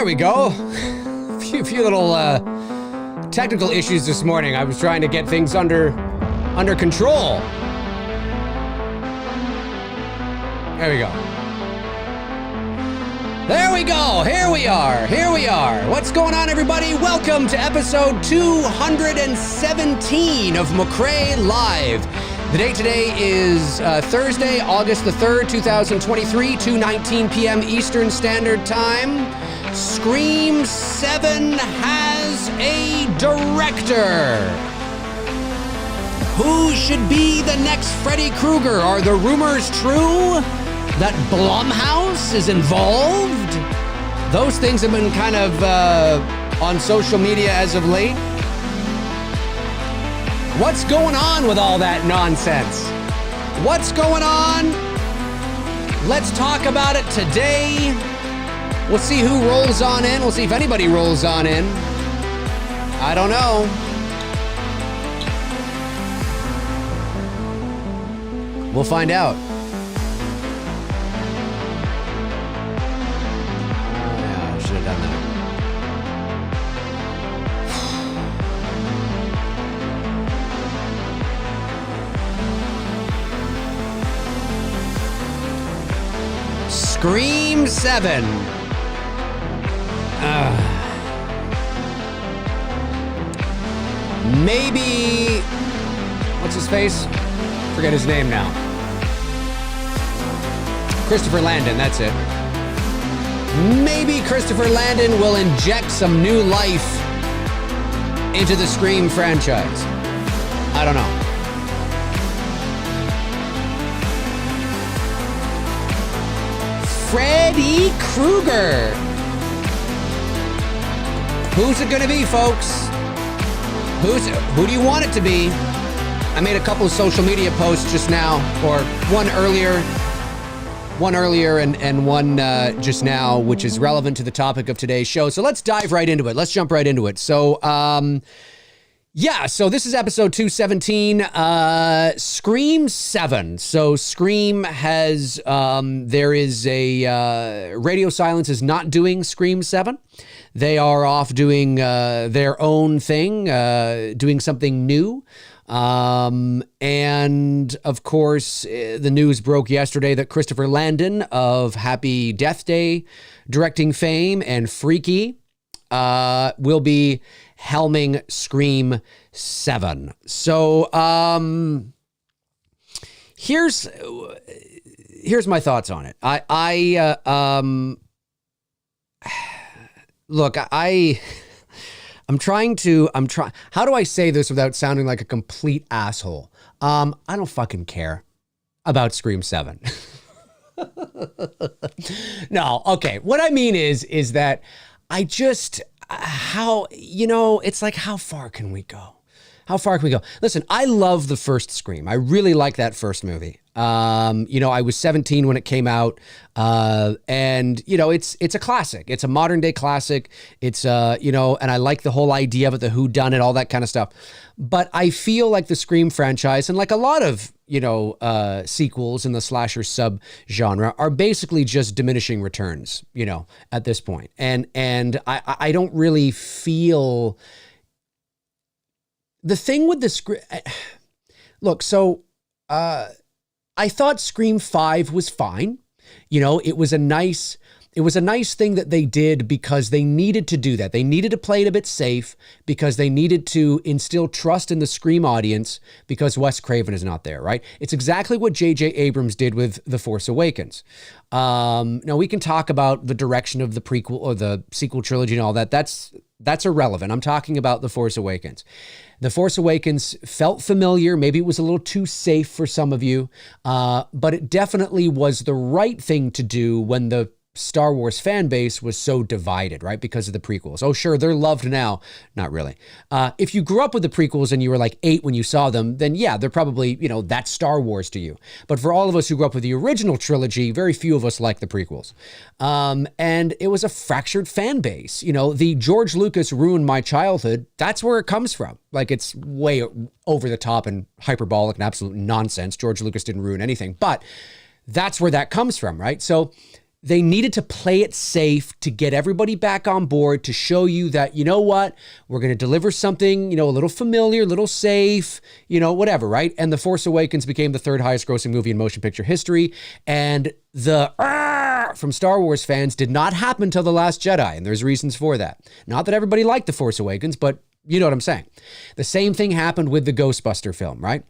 we go. Few little technical issues this morning. I was trying to get things under control. There we go. There we go. Here we are. What's going on, everybody? Welcome to episode 217 of McRae Live. The date today is Thursday, August the 3rd, 2023, 2:19 p.m. Eastern Standard Time. Scream 7 has a director. Who should be the next Freddy Krueger? Are the rumors true that Blumhouse is involved? Those things have been kind of on social media as of late. What's going on with all that nonsense? What's going on? Let's talk about it today. We'll see who rolls on in. We'll see if anybody rolls on in. I don't know. We'll find out. Yeah, I should have done that. Scream 7. Maybe, what's his face? Forget his name now. Christopher Landon, that's it. Maybe Christopher Landon will inject some new life into the Scream franchise. I don't know. Freddy Krueger. Who's it gonna be, folks? Who do you want it to be? I made a couple of social media posts just now, or one earlier and one just now, which is relevant to the topic of today's show. So let's dive right into it. Let's jump right into it. So, so this is episode 217, Scream 7. So Scream has, there is a, Radio Silence is not doing Scream 7. They are off doing their own thing, doing something new. And of course, the news broke yesterday that Christopher Landon of Happy Death Day directing fame and Freaky will be helming Scream 7. So here's my thoughts on it. Look, I'm trying, how do I say this without sounding like a complete asshole? I don't fucking care about Scream 7. No, okay. What I mean is that I just, it's like, how far can we go? How far can we go? Listen, I love the first Scream. I really like that first movie. I was 17 when it came out. And it's a classic. It's a modern day classic. It's, and I like the whole idea of it, the whodunit, all that kind of stuff. But I feel like the Scream franchise and like a lot of, sequels in the slasher sub genre are basically just diminishing returns, at this point. And I don't really feel the thing with the script. Look, so, I thought Scream 5 was fine. It was a nice thing that they did because they needed to do that. They needed to play it a bit safe because they needed to instill trust in the Scream audience because Wes Craven is not there, right? It's exactly what J.J. Abrams did with The Force Awakens. Now we can talk about the direction of the prequel or the sequel trilogy and all that. That's irrelevant. I'm talking about The Force Awakens. The Force Awakens felt familiar. Maybe it was a little too safe for some of you, but it definitely was the right thing to do when the Star Wars fan base was so divided, right? Because of the prequels. Oh, sure, they're loved now. Not really. If you grew up with the prequels and you were like 8 when you saw them, then yeah, they're probably, that's Star Wars to you. But for all of us who grew up with the original trilogy, very few of us like the prequels. And it was a fractured fan base. The George Lucas ruined my childhood. That's where it comes from. Like, it's way over the top and hyperbolic and absolute nonsense. George Lucas didn't ruin anything, but that's where that comes from, right? So they needed to play it safe to get everybody back on board, to show you that, you know what, we're going to deliver something, a little familiar, a little safe, whatever, right? And The Force Awakens became the third highest grossing movie in motion picture history. And the from Star Wars fans did not happen until The Last Jedi. And there's reasons for that. Not that everybody liked The Force Awakens, but you know what I'm saying. The same thing happened with the Ghostbuster film, right?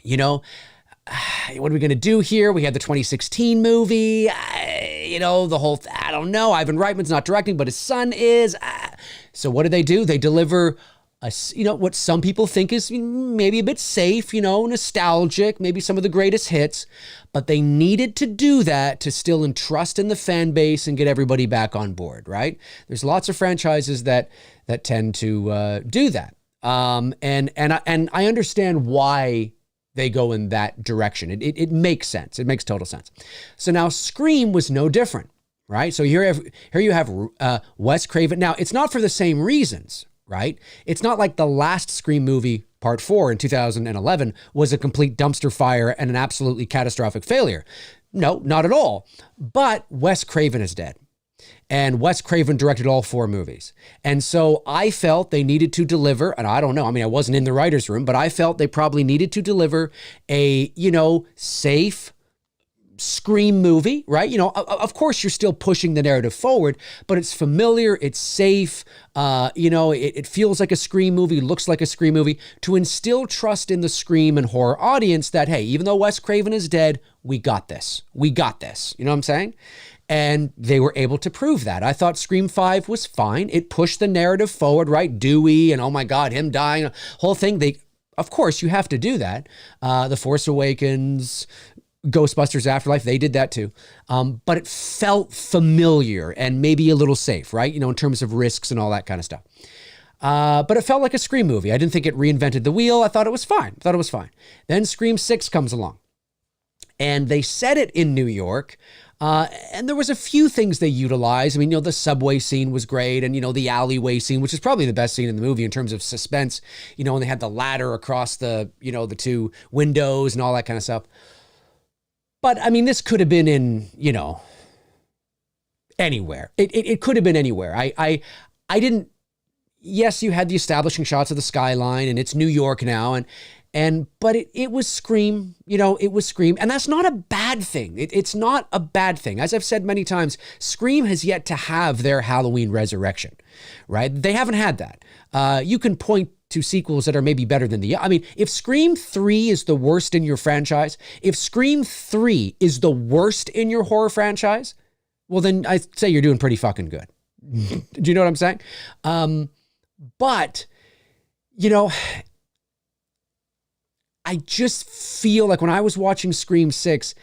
What are we going to do here? We had the 2016 movie, the whole, I don't know. Ivan Reitman's not directing, but his son is. So what do? They deliver what some people think is maybe a bit safe, nostalgic, maybe some of the greatest hits, but they needed to do that to still entrust in the fan base and get everybody back on board, right? There's lots of franchises that tend to do that. And I understand why they go in that direction. It makes sense. It makes total sense. So now Scream was no different, right? So here you have Wes Craven. Now, it's not for the same reasons, right? It's not like the last Scream movie, Part 4 in 2011, was a complete dumpster fire and an absolutely catastrophic failure. No, not at all. But Wes Craven is dead. And Wes Craven directed all 4 movies. And so I felt they needed to deliver, and I don't know, I wasn't in the writer's room, but I felt they probably needed to deliver a, safe Scream movie, right? Of course you're still pushing the narrative forward, but it's familiar, it's safe, it feels like a Scream movie, looks like a Scream movie, to instill trust in the Scream and horror audience that, hey, even though Wes Craven is dead, we got this. You know what I'm saying? And they were able to prove that. I thought Scream 5 was fine. It pushed the narrative forward, right? Dewey and, oh my God, him dying, whole thing. Of course, you have to do that. The Force Awakens, Ghostbusters Afterlife, they did that too. But it felt familiar and maybe a little safe, right? In terms of risks and all that kind of stuff. But it felt like a Scream movie. I didn't think it reinvented the wheel. I thought it was fine. Then Scream 6 comes along. And they set it in New York. And there was a few things they utilized. The subway scene was great. And, the alleyway scene, which is probably the best scene in the movie in terms of suspense, and they had the ladder across the, the 2 windows and all that kind of stuff. But this could have been in, anywhere. It could have been anywhere. I didn't, yes, you had the establishing shots of the skyline and it's New York now. But it was Scream, it was Scream. And that's not a bad thing. It's not a bad thing. As I've said many times, Scream has yet to have their Halloween resurrection, right? They haven't had that. You can point to sequels that are maybe better than if Scream 3 is the worst in your franchise, if Scream 3 is the worst in your horror franchise, well, then I'd say you're doing pretty fucking good. Do you know what I'm saying? But, I just feel like when I was watching Scream 6,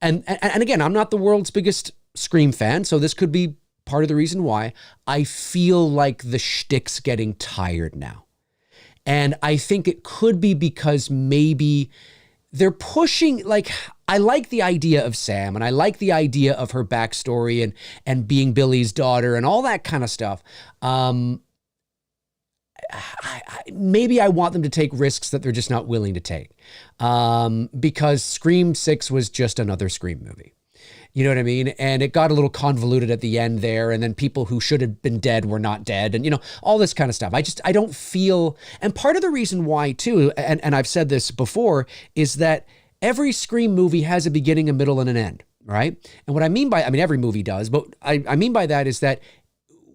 and again, I'm not the world's biggest Scream fan, so this could be part of the reason why, I feel like the shtick's getting tired now. And I think it could be because maybe they're pushing, I like the idea of Sam, and I like the idea of her backstory and being Billy's daughter and all that kind of stuff. Maybe I want them to take risks that they're just not willing to take. Because Scream 6 was just another Scream movie. You know what I mean? And it got a little convoluted at the end there. And then people who should have been dead were not dead. And, all this kind of stuff. I don't feel, and part of the reason why too, and I've said this before, is that every Scream movie has a beginning, a middle, and an end, right? And what I mean by, every movie does, but I mean by that is that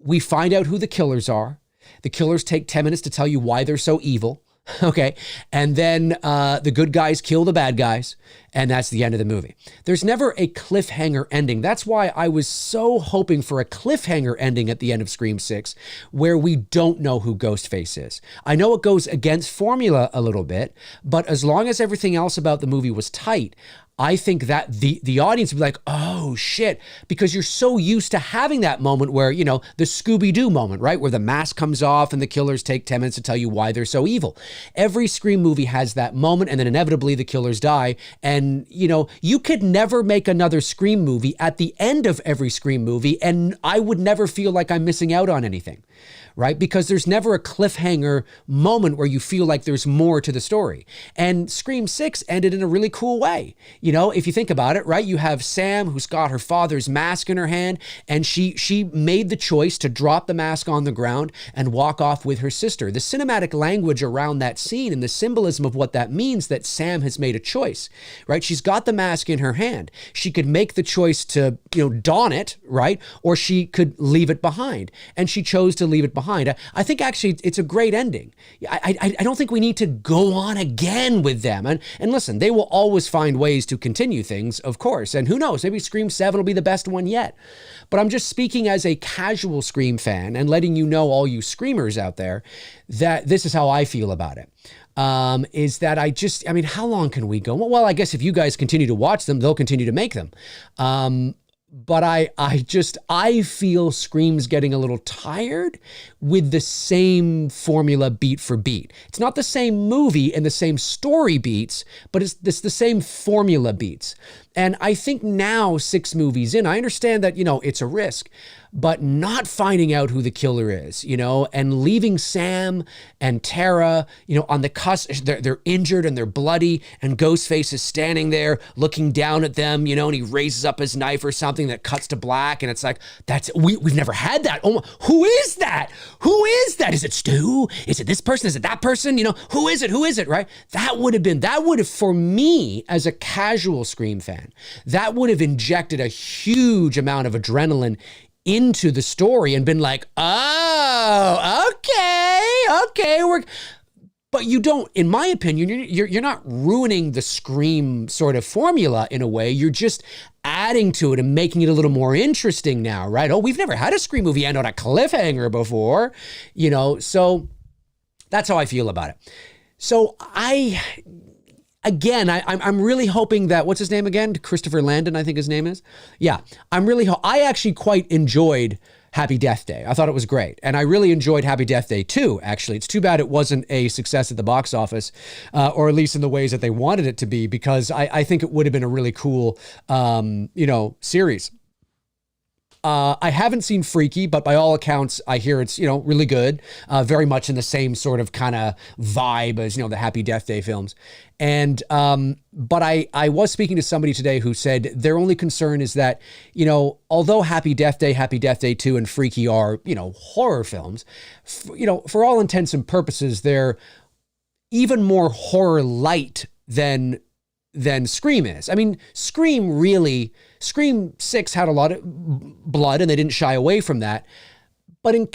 we find out who the killers are. The killers take 10 minutes to tell you why they're so evil. Okay. And then the good guys kill the bad guys. And that's the end of the movie. There's never a cliffhanger ending. That's why I was so hoping for a cliffhanger ending at the end of Scream 6, where we don't know who Ghostface is. I know it goes against formula a little bit, but as long as everything else about the movie was tight, I think that the audience would be like, oh shit, because you're so used to having that moment where, the Scooby-Doo moment, right? Where the mask comes off and the killers take 10 minutes to tell you why they're so evil. Every Scream movie has that moment, and then inevitably the killers die. And And, you know, you could never make another Scream movie at the end of every Scream movie, and I would never feel like I'm missing out on anything, right? Because there's never a cliffhanger moment where you feel like there's more to the story. And Scream 6 ended in a really cool way. You know, if you think about it, right, you have Sam, who's got her father's mask in her hand, and she made the choice to drop the mask on the ground and walk off with her sister. The cinematic language around that scene and the symbolism of what that means, that Sam has made a choice, right? She's got the mask in her hand. She could make the choice to, you know, don it, right? Or she could leave it behind. And she chose to leave it behind. I think actually it's a great ending. I don't think we need to go on again with them. And listen, they will always find ways to continue things, of course. And who knows, maybe Scream 7 will be the best one yet. But I'm just speaking as a casual Scream fan and letting you know, all you Screamers out there, that this is how I feel about it. Is that I mean, how long can we go? Well, I guess if you guys continue to watch them, they'll continue to make them. But I feel Scream's getting a little tired with the same formula beat for beat. It's not the same movie and the same story beats, but it's the same formula beats. And I think now, 6 movies in, I understand that, you know, it's a risk, but not finding out who the killer is, you know, and leaving Sam and Tara, you know, on the cusp, they're injured and they're bloody, and Ghostface is standing there looking down at them, you know, and he raises up his knife or something that cuts to black, and it's like, we've never had that. Oh, who is that? Who is that? Is it Stu? Is it this person? Is it that person? You know, who is it? Who is it? Right? That would have, for me as a casual Scream fan, that would have injected a huge amount of adrenaline into the story and been like, oh, okay, but you don't, in my opinion, you're not ruining the Scream sort of formula in a way. You're just adding to it and making it a little more interesting now, right? Oh, we've never had a Scream movie end on a cliffhanger before, you know, so that's how I feel about it. So I'm really hoping that, what's his name again? Christopher Landon, I think his name is. Yeah, I actually quite enjoyed Happy Death Day. I thought it was great. And I really enjoyed Happy Death Day too, actually. It's too bad it wasn't a success at the box office, or at least in the ways that they wanted it to be, because I think it would have been a really cool, you know, series. I haven't seen Freaky, but by all accounts, I hear it's, you know, really good, very much in the same sort of kind of vibe as, you know, the Happy Death Day films. And, but I was speaking to somebody today who said their only concern is that, you know, although Happy Death Day 2, and Freaky are, you know, horror films, you know, for all intents and purposes, they're even more horror light than Scream is. I mean, Scream 6 had a lot of blood and they didn't shy away from that. But in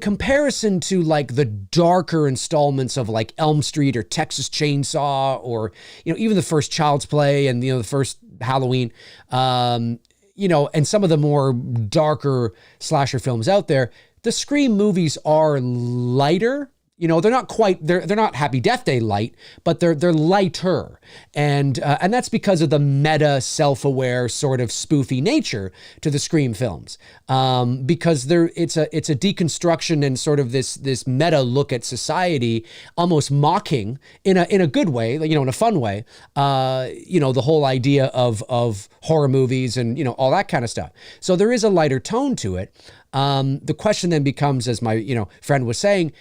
comparison to like the darker installments of like Elm Street or Texas Chainsaw, or, you know, even the first Child's Play and, you know, the first Halloween, you know, and some of the more darker slasher films out there, the Scream movies are lighter. You know, they're not Happy Death Day light, but they're lighter. And that's because of the meta, self-aware sort of spoofy nature to the Scream films. Because it's a deconstruction and sort of this meta look at society, almost mocking in a good way, you know, in a fun way, you know, the whole idea of horror movies and, you know, all that kind of stuff. So there is a lighter tone to it. The question then becomes, as my, you know, friend was saying,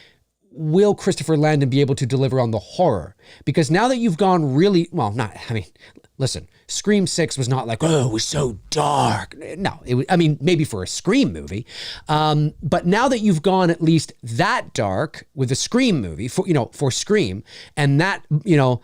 will Christopher Landon be able to deliver on the horror? Because now that you've gone really, well, listen, Scream 6 was not like, oh, it was so dark. No, maybe for a Scream movie. But now that you've gone at least that dark with a Scream movie, for Scream, and that, you know,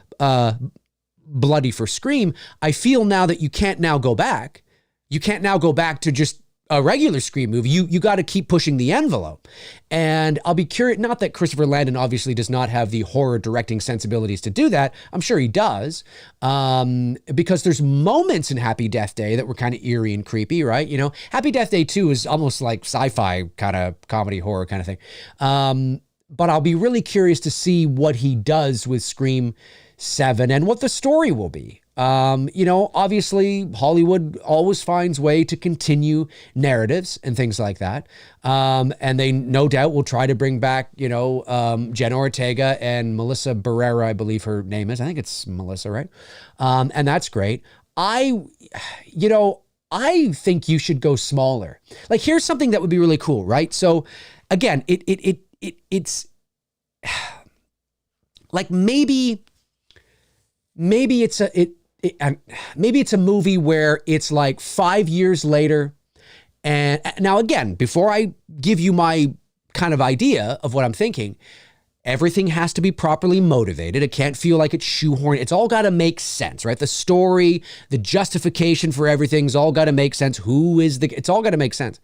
bloody for Scream, I feel now that you can't now go back. You can't now go back to just a regular Scream movie. You got to keep pushing the envelope. And I'll be curious, not that Christopher Landon obviously does not have the horror directing sensibilities to do that. I'm sure he does. Because there's moments in Happy Death Day that were kind of eerie and creepy, right? You know, Happy Death Day 2 is almost like sci-fi kind of comedy horror kind of thing. But I'll be really curious to see what he does with Scream 7 and what the story will be. Obviously Hollywood always finds way to continue narratives and things like that. And they no doubt will try to bring back, Jenna Ortega and Melissa Barrera, I believe her name is. I think it's Melissa, right? And that's great. I think you should go smaller. Like, here's something that would be really cool, right? So again, it's like maybe it's a movie where it's like 5 years later. And now again, before I give you my kind of idea of what I'm thinking, everything has to be properly motivated. It can't feel like it's shoehorned. It's all got to make sense, right? The story, the justification for everything's all got to make sense. It's all got to make sense.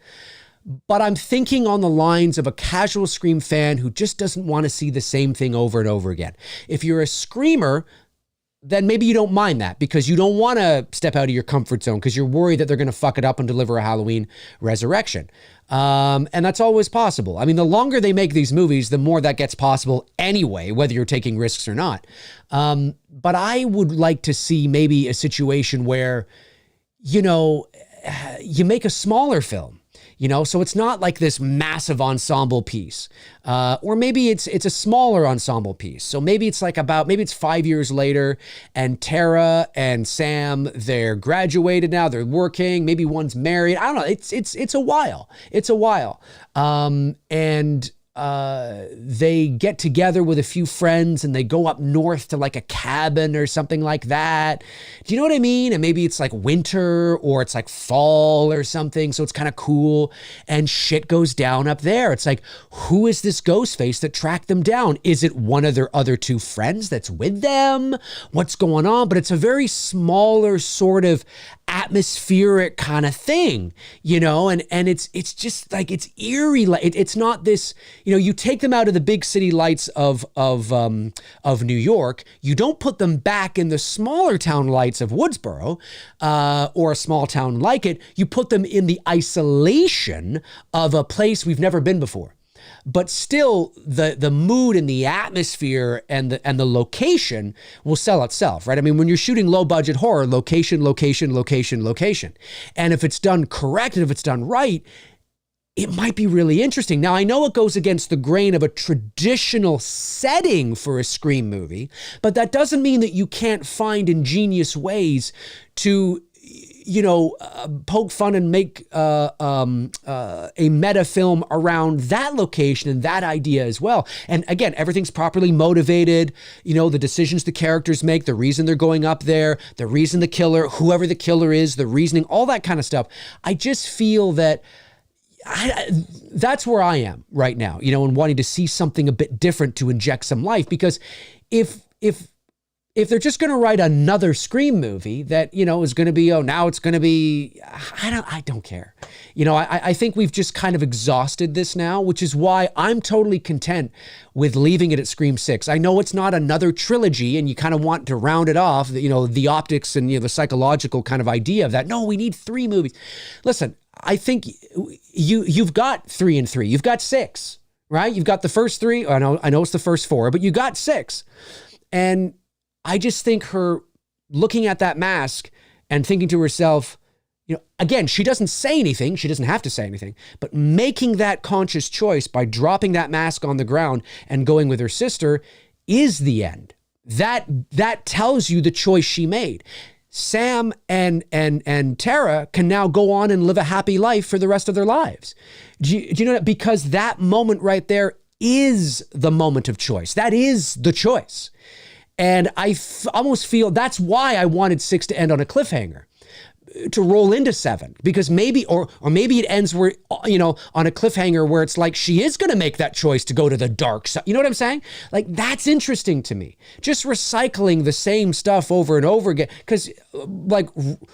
But I'm thinking on the lines of a casual Scream fan who just doesn't want to see the same thing over and over again. If you're a Screamer, then maybe you don't mind that because you don't want to step out of your comfort zone because you're worried that they're going to fuck it up and deliver a Halloween resurrection. And that's always possible. I mean, the longer they make these movies, the more that gets possible anyway, whether you're taking risks or not. But I would like to see maybe a situation where, you make a smaller film. So it's not like this massive ensemble piece, or maybe it's a smaller ensemble piece. So maybe it's maybe it's 5 years later and Tara and Sam, they're graduated now, they're working, maybe one's married. I don't know. It's a while. It's a while. And they get together with a few friends and they go up north to like a cabin or something like that. Do you know what I mean? And maybe it's like winter or it's like fall or something. So it's kind of cool and shit goes down up there. It's like, who is this ghost face that tracked them down? Is it one of their other two friends that's with them? What's going on? But it's a very smaller sort of atmospheric kind of thing, and it's just like, it's eerie. It's not this, you take them out of the big city lights of New York. You don't put them back in the smaller town lights of Woodsboro, or a small town like it. You put them in the isolation of a place we've never been before. But still, the mood and the atmosphere and the location will sell itself, right? I mean, when you're shooting low budget horror, location. And if it's done correct and if it's done right, it might be really interesting. Now, I know it goes against the grain of a traditional setting for a Scream movie, but that doesn't mean that you can't find ingenious ways to poke fun and make a meta film around that location and that idea as well. And again, everything's properly motivated. The decisions the characters make, the reason they're going up there, the reason the killer, whoever the killer is, the reasoning, all that kind of stuff. I just feel that that's where I am right now, and wanting to see something a bit different to inject some life. Because if they're just going to write another Scream movie that, is going to be, now it's going to be, I don't care. I think we've just kind of exhausted this now, which is why I'm totally content with leaving it at Scream 6. I know it's not another trilogy and you kind of want to round it off, the optics and the psychological kind of idea of that. No, we need 3 movies. Listen, I think you've got 3 and 3. You've got 6, right? You've got the first 3. I know it's the first 4, but you got 6. And I just think her looking at that mask and thinking to herself, again, she doesn't say anything. She doesn't have to say anything, but making that conscious choice by dropping that mask on the ground and going with her sister is the end. That tells you the choice she made. Sam and Tara can now go on and live a happy life for the rest of their lives. Do you know that? Because that moment right there is the moment of choice. That is the choice. And I almost feel that's why I wanted 6 to end on a cliffhanger, to roll into 7, because maybe, or maybe it ends where, on a cliffhanger where it's like she is going to make that choice to go to the dark side. You know what I'm saying? Like, that's interesting to me. Just recycling the same stuff over and over again. Because like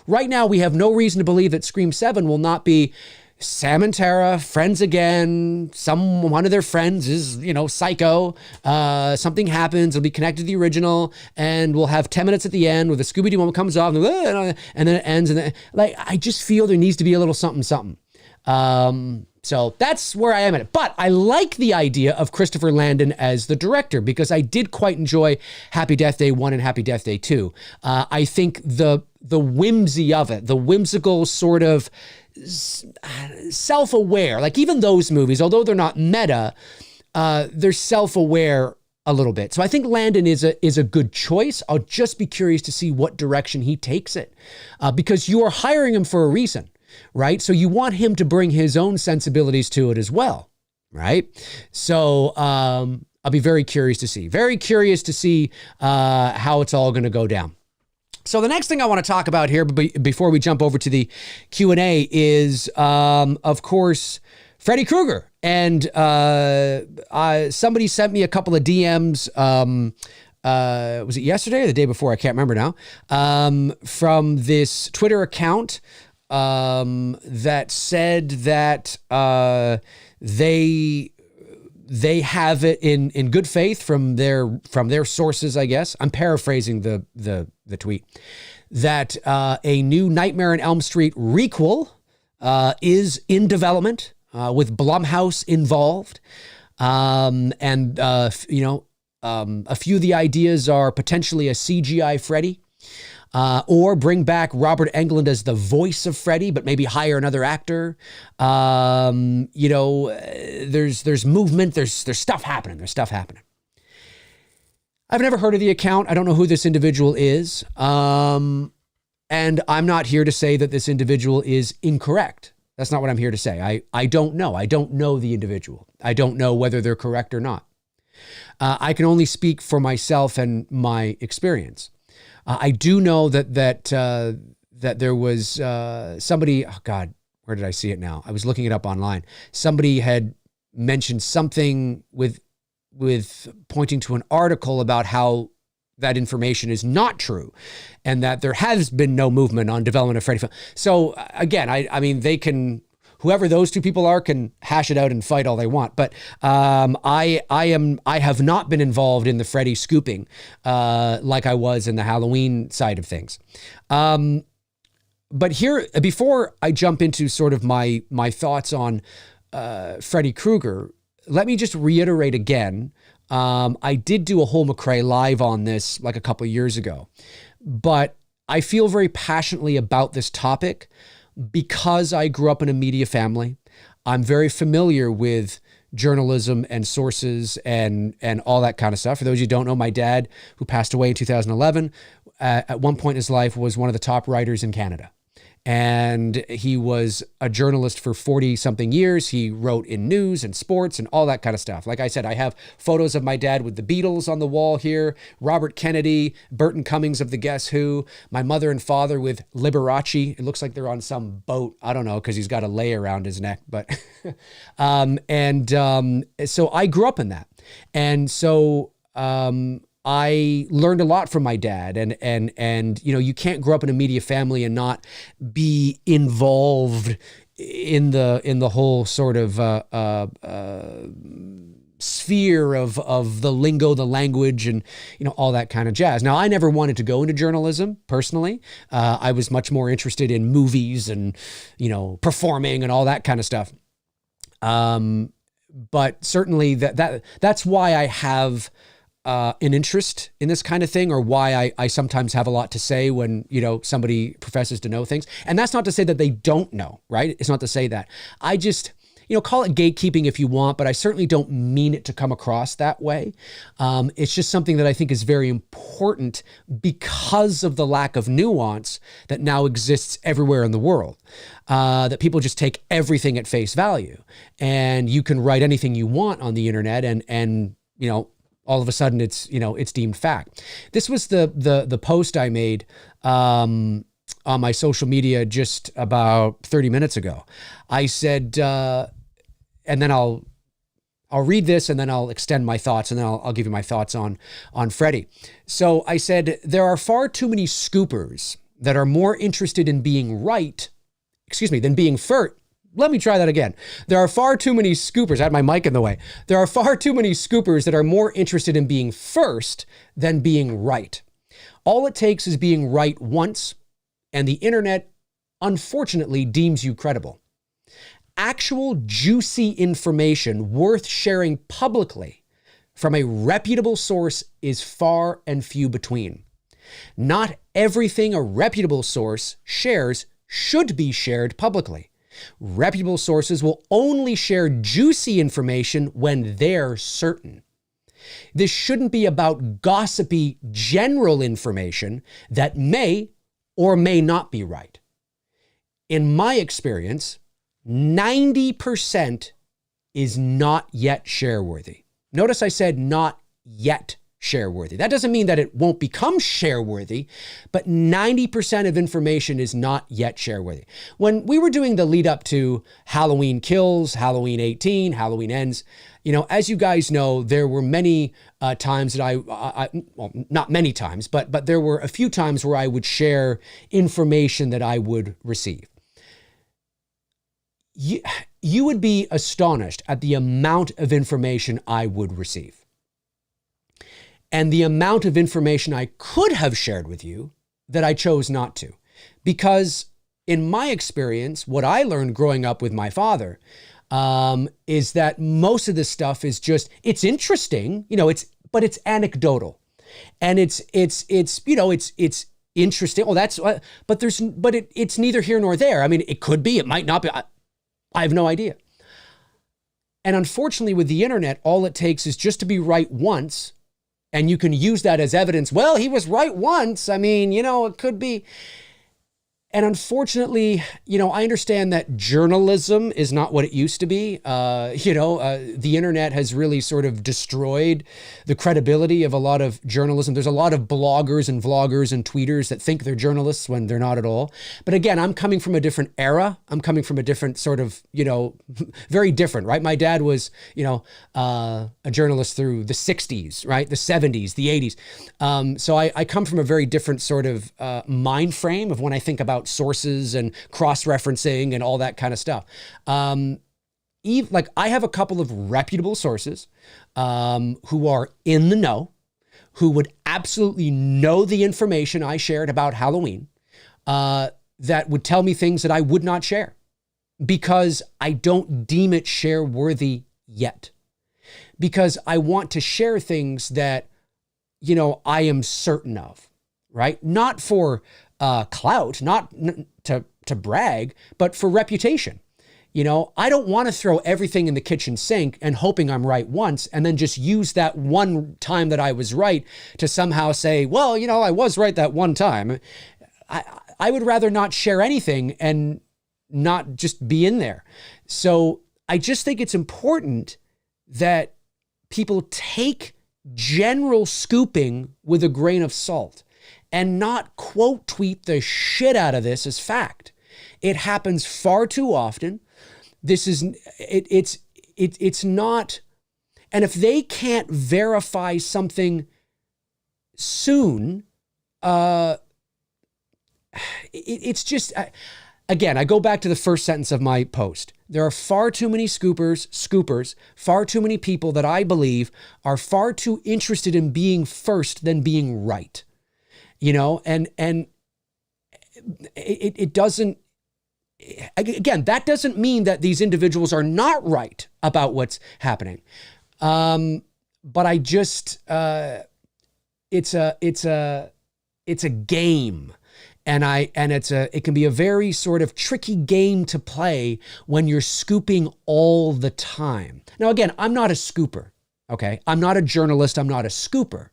right now we have no reason to believe that Scream 7 will not be Sam and Tara, friends again. One of their friends is, psycho. Something happens. It'll be connected to the original, and we'll have 10 minutes at the end where the Scooby-Doo moment comes off, and then it ends. And I just feel there needs to be a little something. So that's where I am at it. But I like the idea of Christopher Landon as the director because I did quite enjoy Happy Death Day 1 and Happy Death Day 2. I think the whimsy of it, the whimsical sort of self-aware, like even those movies, although they're not meta, they're self-aware a little bit. So I think Landon is a good choice. I'll just be curious to see what direction he takes it because you are hiring him for a reason. Right? So you want him to bring his own sensibilities to it as well. Right? So I'll be very curious to see. Very curious to see how it's all going to go down. So the next thing I want to talk about here before we jump over to the Q&A is, of course, Freddy Krueger. And somebody sent me a couple of DMs. Was it yesterday or the day before? I can't remember now. From this Twitter account that said that they have it in good faith from their sources, I guess. I'm paraphrasing the tweet, that a new Nightmare on Elm Street requel is in development with Blumhouse involved, and a few of the ideas are potentially a CGI Freddy. Or bring back Robert Englund as the voice of Freddy, but maybe hire another actor. There's movement, there's stuff happening. There's stuff happening. I've never heard of the account. I don't know who this individual is. And I'm not here to say that this individual is incorrect. That's not what I'm here to say. I don't know. I don't know the individual. I don't know whether they're correct or not. I can only speak for myself and my experience. I do know that there was somebody. Oh God, where did I see it now? I was looking it up online. Somebody had mentioned something with pointing to an article about how that information is not true, and that there has been no movement on development of Freddy film. So again, I mean, they can. Whoever those two people are can hash it out and fight all they want. But I have not been involved in the Freddy scooping like I was in the Halloween side of things. But here, before I jump into sort of my thoughts on Freddy Krueger, let me just reiterate again. I did do a whole McRae live on this like a couple of years ago, but I feel very passionately about this topic because I grew up in a media family. I'm very familiar with journalism and sources and all that kind of stuff. For those of you who don't know, my dad, who passed away in 2011, at one point in his life was one of the top writers in Canada. And he was a journalist for 40 something years. He wrote in news and sports and all that kind of stuff. Like I said, I have photos of my dad with the Beatles on the wall here, Robert Kennedy, Burton Cummings of the Guess Who, my mother and father with Liberace. It looks like they're on some boat. I don't know, because he's got a lei around his neck. But so I grew up in that. And so I learned a lot from my dad, and you can't grow up in a media family and not be involved in the whole sort of sphere of the lingo, the language, and all that kind of jazz. Now, I never wanted to go into journalism personally. I was much more interested in movies and performing and all that kind of stuff. But certainly that's why I have an interest in this kind of thing, or why I sometimes have a lot to say when, somebody professes to know things. And that's not to say that they don't know, right? It's not to say that. I just, call it gatekeeping if you want, but I certainly don't mean it to come across that way. It's just something that I think is very important because of the lack of nuance that now exists everywhere in the world. That people just take everything at face value, and you can write anything you want on the internet and all of a sudden it's deemed fact. This was the post I made on my social media just about 30 minutes ago. I said, and then I'll read this and then I'll extend my thoughts, and then I'll give you my thoughts on Freddy. So I said, there are far too many scoopers that are more interested in being right, than being first. Let me try that again. There are far too many scoopers. I had my mic in the way. There are far too many scoopers that are more interested in being first than being right. All it takes is being right once, and the internet, unfortunately, deems you credible. actual juicy information worth sharing publicly from a reputable source is far and few between. Not everything a reputable source shares should be shared publicly. Reputable sources will only share juicy information when they're certain. This shouldn't be about gossipy general information that may or may not be right. In my experience, 90% is not yet share-worthy. Notice I said not yet share-worthy. That doesn't mean that it won't become share-worthy, but 90% of information is not yet share-worthy. When we were doing the lead up to Halloween Kills, Halloween 18, Halloween Ends, you know, as you guys know, there were many times that well, not many times, but there were a few times where I would share information that I would receive. You would be astonished at the amount of information I would receive. And the amount of information I could have shared with you that I chose not to. Because in my experience, what I learned growing up with my father is that most of this stuff is just, it's interesting, you know, but it's anecdotal. And it's interesting. Oh, but it's neither here nor there. I mean, it could be, it might not be. I have no idea. And unfortunately with the internet, all it takes is just to be right once. And you can use that as evidence. Well, he was right once. I mean, you know, it could be. And unfortunately, you know, I understand that journalism is not what it used to be. The internet has really sort of destroyed the credibility of a lot of journalism. There's a lot of bloggers and vloggers and tweeters that think they're journalists when they're not at all. But again, I'm coming from a different era. I'm coming from a different sort of, you know, very different, right? My dad was, you know, a journalist through the 60s, right? The 70s, the 80s. So I come from a very different sort of mind frame of when I think about sources and cross-referencing and all that kind of stuff. Like I have a couple of reputable sources who are in the know, who would absolutely know the information I shared about Halloween, that would tell me things that I would not share because I don't deem it share-worthy yet. Because I want to share things that, you know, I am certain of, right? Not for clout, not to brag, but for reputation. You know, I don't want to throw everything in the kitchen sink and hoping I'm right once and then just use that one time that I was right to somehow say, well, you know, I was right that one time. I would rather not share anything and not just be in there. So I just think it's important that people take general scooping with a grain of salt and not quote tweet the shit out of this as fact. It happens far too often. It's not, and if they can't verify something soon, it's just, again, I go back to the first sentence of my post. There are far too many scoopers, far too many people that I believe are far too interested in being first than being right. You know, and it doesn't, again, that doesn't mean that these individuals are not right about what's happening. But I just, it's a game. And it can be a very sort of tricky game to play when you're scooping all the time. Now, again, I'm not a scooper. Okay. I'm not a journalist. I'm not a scooper.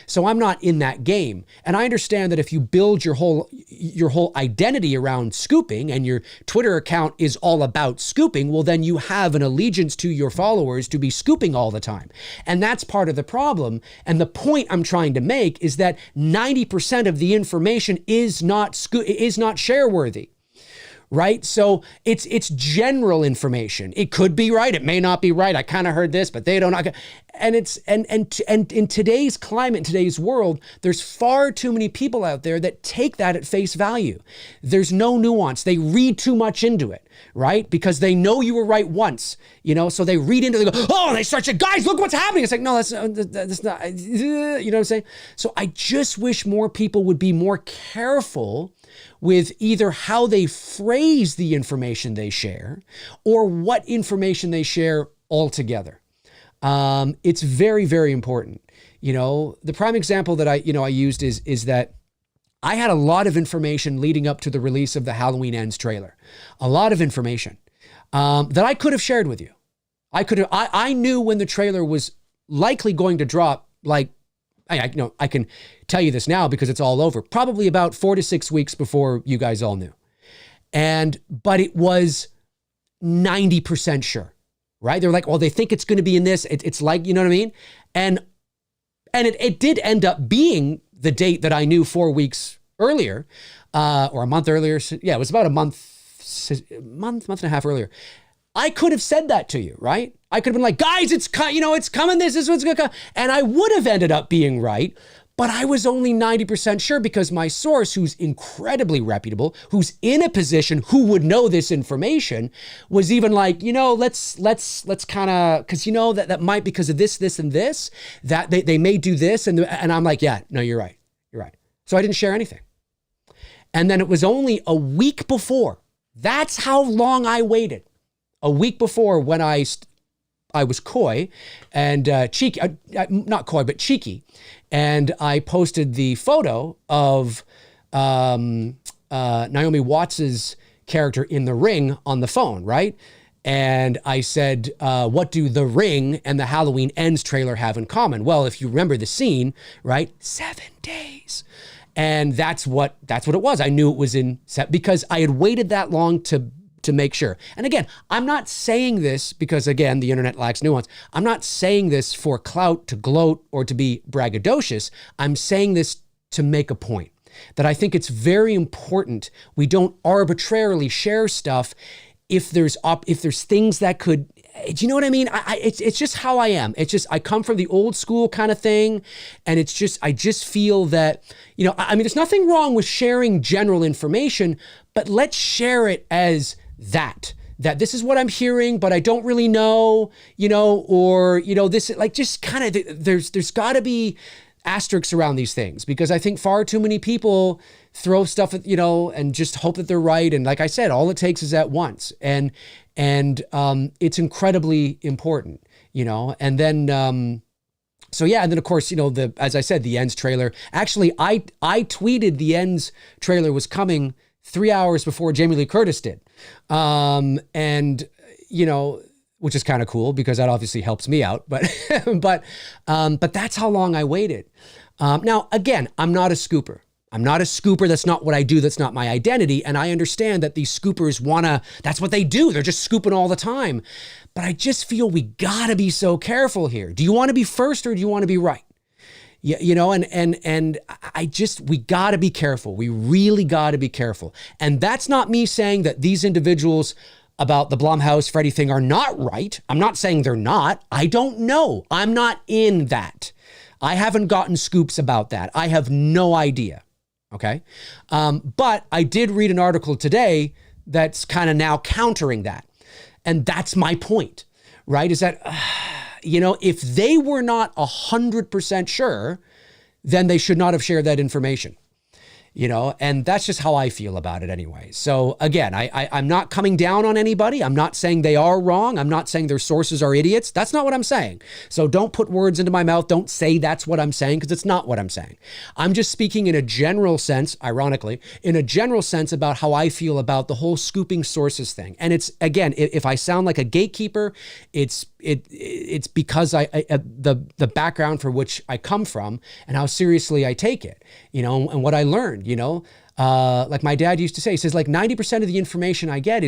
So I'm not in that game. And I understand that if you build your whole identity around scooping and your Twitter account is all about scooping, well, then you have an allegiance to your followers to be scooping all the time. And that's part of the problem. And the point I'm trying to make is that 90% of the information is not share-worthy. Right? So it's general information. It could be right. It may not be right. I kind of heard this, but they don't. And in today's climate, in today's world, there's far too many people out there that take that at face value. There's no nuance. They read too much into it, right? Because they know you were right once, you know, so they read into it, they go, oh, they start to, guys, look what's happening. It's like, no, that's not, you know what I'm saying? So I just wish more people would be more careful with either how they phrase the information they share or what information they share altogether. It's very, very important. The prime example that I used is that I had a lot of information leading up to the release of the Halloween Ends trailer, a lot of information that I could have shared with you. I knew when the trailer was likely going to drop, like, I can tell you this now because it's all over, probably about 4 to 6 weeks before you guys all knew. But it was 90% sure, right? They're like, well, they think it's going to be in this. It's like, you know what I mean? And it did end up being the date that I knew 4 weeks earlier, or a month earlier. Yeah, it was about a month and a half earlier. I could have said that to you, right? I could have been like, guys, it's coming. This is what's going to come. And I would have ended up being right. But I was only 90% sure because my source, who's incredibly reputable, who's in a position who would know this information, was even like, let's kind of, because that might, because of this, and this, that they may do this. And I'm like, yeah, no, you're right. You're right. So I didn't share anything. And then it was only a week before. That's how long I waited. A week before, when I was coy and cheeky, not coy, but cheeky. And I posted the photo of Naomi Watts's character in The Ring on the phone, right? And I said, what do The Ring and the Halloween Ends trailer have in common? Well, if you remember the scene, right? 7 days. And that's what it was. I knew it was in set because I had waited that long to make sure. And again, I'm not saying this because, again, the internet lacks nuance. I'm not saying this for clout, to gloat, or to be braggadocious. I'm saying this to make a point that I think it's very important we don't arbitrarily share stuff if there's things that could, do you know what I mean? It's just how I am. It's just, I come from the old school kind of thing. And it's just, I just feel that, there's nothing wrong with sharing general information, but let's share it as that this is what I'm hearing, but I don't really know, or, this, like, just kind of, there's got to be asterisks around these things, because I think far too many people throw stuff at, and just hope that they're right. And like I said, all it takes is at once. And it's incredibly important, and then, so yeah, and then of course, as I said, the Ends trailer, actually, I tweeted the Ends trailer was coming 3 hours before Jamie Lee Curtis did. Which is kind of cool because that obviously helps me out, but that's how long I waited. Now, again, I'm not a scooper. That's not what I do. That's not my identity. And I understand that these scoopers that's what they do. They're just scooping all the time. But I just feel we gotta be so careful here. Do you want to be first or do you want to be right? And we got to be careful. We really got to be careful. And that's not me saying that these individuals about the Blumhouse Freddy thing are not right. I'm not saying they're not. I don't know. I'm not in that. I haven't gotten scoops about that. I have no idea. Okay. But I did read an article today that's kind of now countering that. And that's my point, right? Is that, if they were not 100% sure, then they should not have shared that information, and that's just how I feel about it anyway. So again, I'm not coming down on anybody. I'm not saying they are wrong. I'm not saying their sources are idiots. That's not what I'm saying. So don't put words into my mouth. Don't say that's what I'm saying, because it's not what I'm saying. I'm just speaking in a general sense, ironically, in a general sense about how I feel about the whole scooping sources thing. And it's, again, if I sound like a gatekeeper, it's because the background for which I come from and how seriously I take it, and what I learned, like my dad used to say, he says, like 90% of the information I get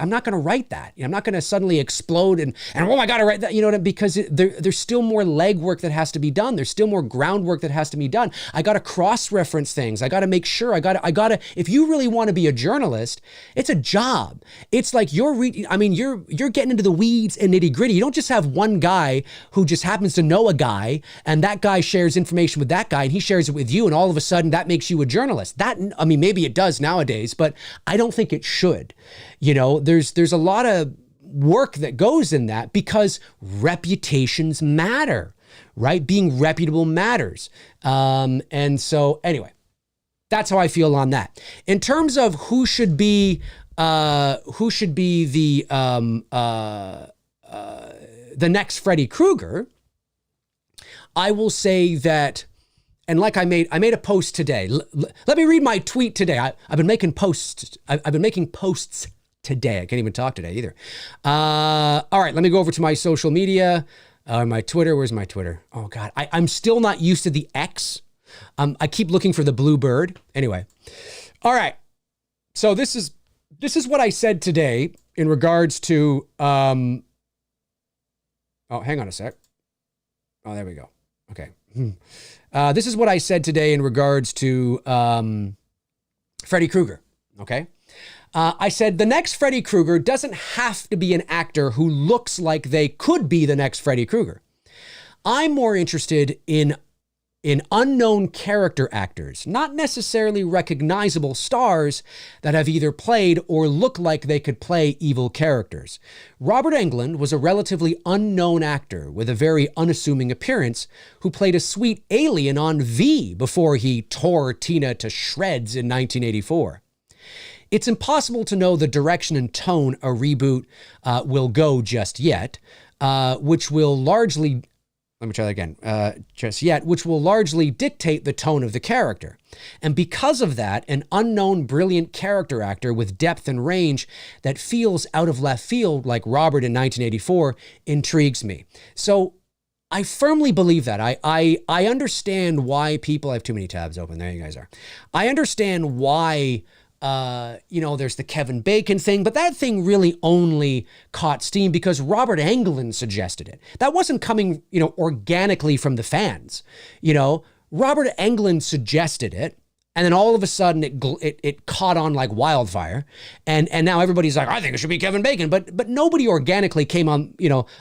I'm not going to write that. I'm not going to suddenly explode and oh, I got to write that, because there's still more legwork that has to be done. There's still more groundwork that has to be done. I got to cross-reference things. I got to make sure I got to, if you really want to be a journalist, it's a job. It's like you're getting into the weeds and nitty gritty. You don't just have one guy who just happens to know a guy and that guy shares information with that guy and he shares it with you. And all of a sudden that makes you a journalist. Maybe it does nowadays, but I don't think it should. There's a lot of work that goes in that because reputations matter, right? Being reputable matters. And so anyway, That's how I feel on that. In terms of who should be the next Freddy Krueger, I will say that, and like I made a post today. Let me read my tweet today. I've been making posts. I've been making posts today. I can't even talk today either. All right, let me go over to my social media. My Twitter. Where's my Twitter? Oh God, I'm still not used to the X. I keep looking for the blue bird. Anyway, all right. So this is what I said today in regards to. Oh, hang on a sec. Oh, there we go. Okay. This is what I said today in regards to Freddy Krueger. Okay. I said the next Freddy Krueger doesn't have to be an actor who looks like they could be the next Freddy Krueger. I'm more interested in unknown character actors, not necessarily recognizable stars that have either played or look like they could play evil characters. Robert Englund was a relatively unknown actor with a very unassuming appearance who played a sweet alien on V before he tore Tina to shreds in 1984. It's impossible to know the direction and tone a reboot will go just yet, which will largely dictate the tone of the character. And because of that, an unknown, brilliant character actor with depth and range that feels out of left field, like Robert in 1984, intrigues me. So I firmly believe that. I understand why people, I have too many tabs open. There you guys are. I understand why there's the Kevin Bacon thing, but that thing really only caught steam because Robert Englund suggested it. That wasn't coming, organically from the fans. Robert Englund suggested it, and then all of a sudden it caught on like wildfire, and now everybody's like, I think it should be Kevin Bacon, but nobody organically came on,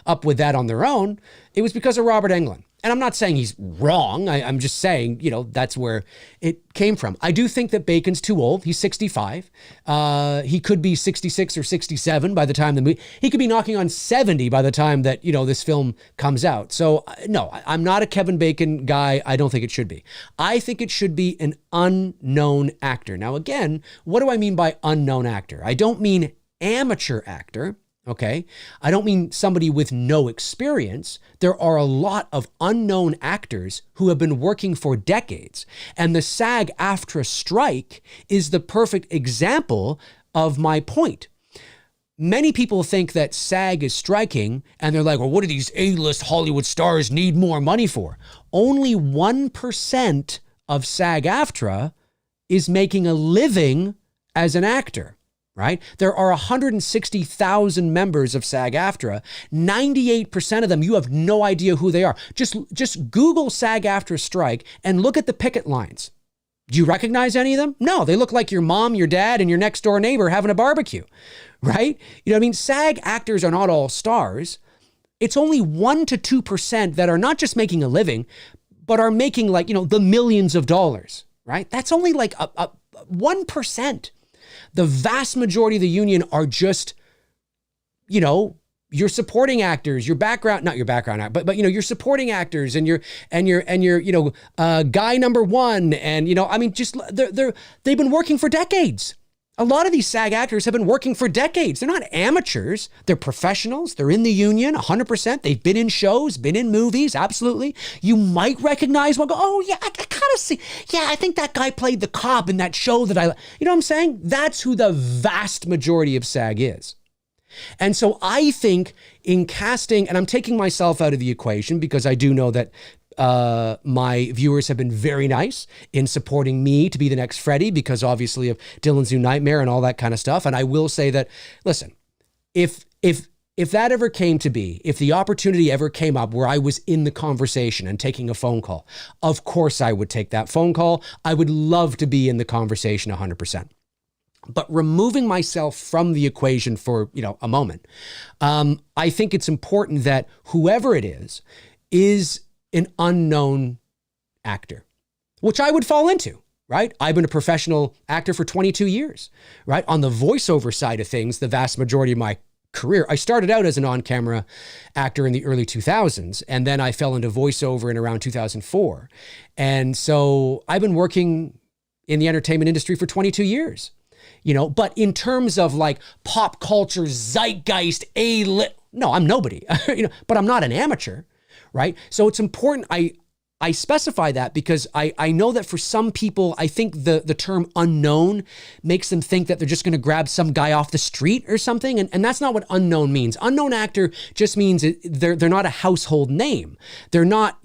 up with that on their own. It was because of Robert Englund. And I'm not saying he's wrong. I'm just saying, that's where it came from. I do think that Bacon's too old. He's 65. He could be 66 or 67 by the time the movie. He could be knocking on 70 by the time that, this film comes out. So, no, I'm not a Kevin Bacon guy. I don't think it should be. I think it should be an unknown actor. Now, again, what do I mean by unknown actor? I don't mean amateur actor. Okay. I don't mean somebody with no experience. There are a lot of unknown actors who have been working for decades. And the SAG-AFTRA strike is the perfect example of my point. Many people think that SAG is striking and they're like, well, what do these A-list Hollywood stars need more money for? Only 1% of SAG-AFTRA is making a living as an actor. Right? There are 160,000 members of SAG-AFTRA. 98% of them, you have no idea who they are. Just Google SAG-AFTRA strike and look at the picket lines. Do you recognize any of them? No, they look like your mom, your dad, and your next door neighbor having a barbecue, right? SAG actors are not all stars. It's only 1 to 2% that are not just making a living, but are making the millions of dollars, right? That's only like a 1%. The vast majority of the union are just, your supporting actors, your background, not your background, but your supporting actors and your guy number one. And, they've been working for decades. A lot of these SAG actors have been working for decades. They're not amateurs. They're professionals. They're in the union 100%. They've been in shows, been in movies. Absolutely. You might recognize one. Go, oh yeah, I kind of see. Yeah, I think that guy played the cop in that show that I, you know what I'm saying? That's who the vast majority of SAG is. And so I think in casting, and I'm taking myself out of the equation because I do know that my viewers have been very nice in supporting me to be the next Freddy because obviously of Dylan's New Nightmare and all that kind of stuff. And I will say that, listen, if that ever came to be, if the opportunity ever came up where I was in the conversation and taking a phone call, of course I would take that phone call. I would love to be in the conversation 100%. But removing myself from the equation for, a moment, I think it's important that whoever it is an unknown actor, which I would fall into, right? I've been a professional actor for 22 years, right? On the voiceover side of things, the vast majority of my career, I started out as an on-camera actor in the early 2000s, and then I fell into voiceover in around 2004. And so I've been working in the entertainment industry for 22 years. But in terms of like pop culture, zeitgeist, no, I'm nobody, but I'm not an amateur, right? So it's important I specify that because I know that for some people, I think the term unknown makes them think that they're just going to grab some guy off the street or something. And that's not what unknown means. Unknown actor just means they're not a household name. They're not,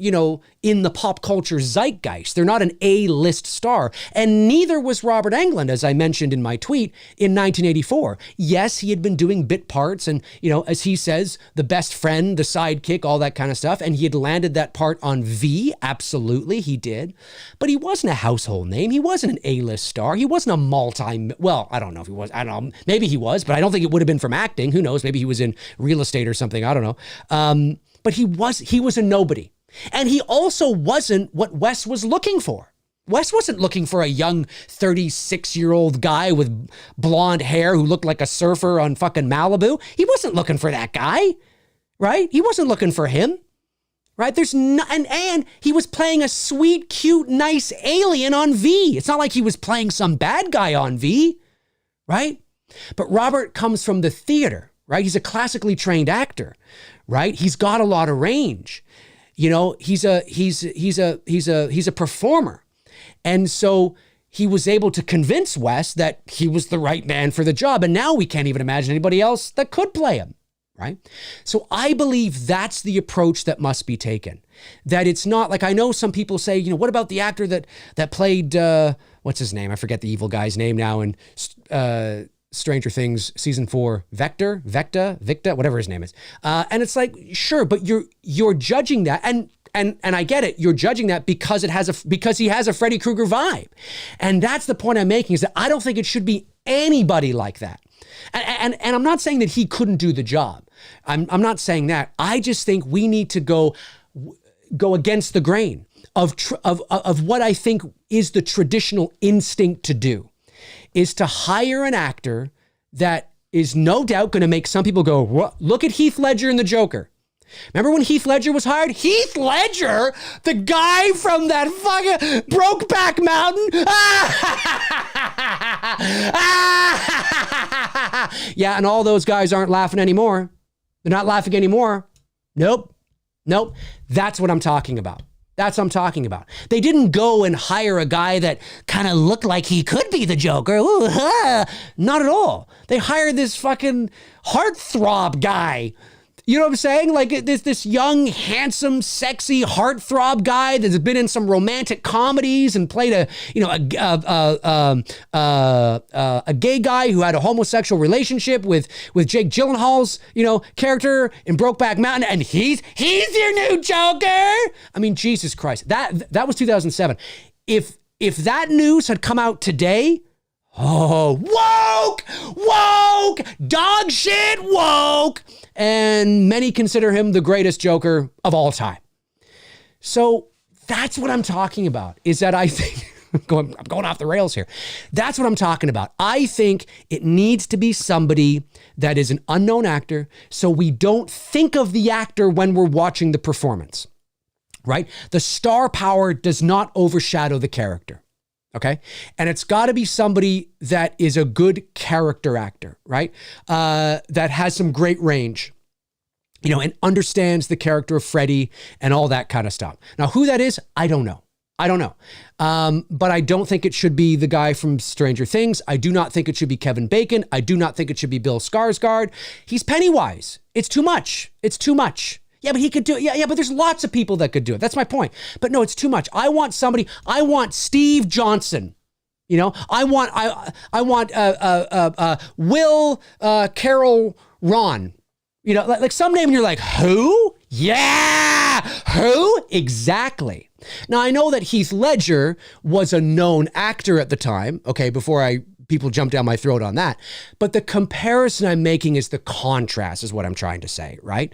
in the pop culture zeitgeist. They're not an A-list star. And neither was Robert Englund, as I mentioned in my tweet, in 1984. Yes, he had been doing bit parts and, as he says, the best friend, the sidekick, all that kind of stuff. And he had landed that part on V. Absolutely, he did. But he wasn't a household name. He wasn't an A-list star. He wasn't a well, I don't know if he was. I don't know. Maybe he was, but I don't think it would have been from acting. Who knows? Maybe he was in real estate or something. I don't know. But he was a nobody. And he also wasn't what Wes was looking for. Wes wasn't looking for a young 36-year-old guy with blonde hair who looked like a surfer on fucking Malibu. He wasn't looking for that guy, right? He wasn't looking for him. Right? There's no, and he was playing a sweet, cute, nice alien on V. It's not like he was playing some bad guy on V, right? But Robert comes from the theater, right? He's a classically trained actor, right? He's got a lot of range. He's a performer. And so he was able to convince Wes that he was the right man for the job. And now we can't even imagine anybody else that could play him. Right? So I believe that's the approach that must be taken. That it's not like, I know some people say, what about the actor that played, what's his name? I forget the evil guy's name now in Stranger Things season 4, Vector, whatever his name is. And it's like, sure, but you're judging that. And I get it. You're judging that because he has a Freddy Krueger vibe. And that's the point I'm making, is that I don't think it should be anybody like that. And I'm not saying that he couldn't do the job. I'm not saying that. I just think we need to go against the grain of what I think is the traditional instinct to do, is to hire an actor that is no doubt going to make some people go, what? Look at Heath Ledger in The Joker. Remember when Heath Ledger was hired? Heath Ledger, the guy from that fucking Brokeback Mountain. Yeah, and all those guys aren't laughing anymore. They're not laughing anymore. Nope. That's what I'm talking about. They didn't go and hire a guy that kind of looked like he could be the Joker. Ooh, not at all. They hired this fucking heartthrob guy. You know what I'm saying? Like this young, handsome, sexy heartthrob guy that's been in some romantic comedies and played a gay guy who had a homosexual relationship with Jake Gyllenhaal's, character in Brokeback Mountain, and he's your new Joker. I mean, Jesus Christ. That was 2007. If that news had come out today, oh, woke, dog shit woke. And many consider him the greatest Joker of all time. So that's what I'm talking about, is that I think, I'm going off the rails here. That's what I'm talking about. I think it needs to be somebody that is an unknown actor, so we don't think of the actor when we're watching the performance, right? The star power does not overshadow the character. Okay. And it's got to be somebody that is a good character actor, right? That has some great range, and understands the character of Freddy and all that kind of stuff. Now, who that is, I don't know. But I don't think it should be the guy from Stranger Things. I do not think it should be Kevin Bacon. I do not think it should be Bill Skarsgård. He's Pennywise. It's too much. Yeah, but he could do it. Yeah, but there's lots of people that could do it. That's my point. But no, it's too much. I want Steve Johnson. I want Will Carroll Ron. Like some name and you're like, who? Yeah, who? Exactly. Now, I know that Heath Ledger was a known actor at the time, okay, before people jump down my throat on that. But the comparison I'm making is the contrast is what I'm trying to say, right?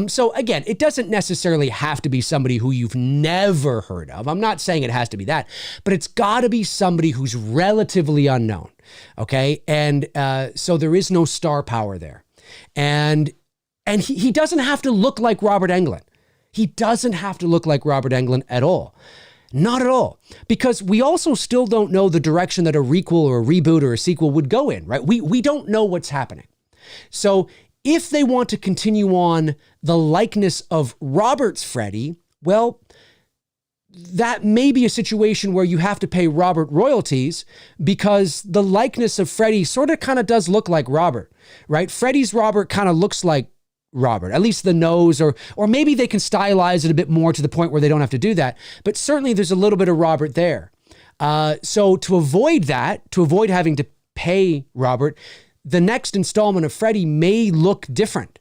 So again, it doesn't necessarily have to be somebody who you've never heard of. I'm not saying it has to be that, but it's got to be somebody who's relatively unknown, okay? And so there is no star power there. And he doesn't have to look like Robert Englund. He doesn't have to look like Robert Englund at all. Not at all. Because we also still don't know the direction that a requel or a reboot or a sequel would go in, right? We don't know what's happening. So if they want to continue on the likeness of Robert's Freddy, well, that may be a situation where you have to pay Robert royalties because the likeness of Freddy sort of kind of does look like Robert, right? Freddy's Robert kind of looks like Robert, at least the nose, or maybe they can stylize it a bit more to the point where they don't have to do that. But certainly there's a little bit of Robert there. So to avoid that, to avoid having to pay Robert, the next installment of Freddy may look different.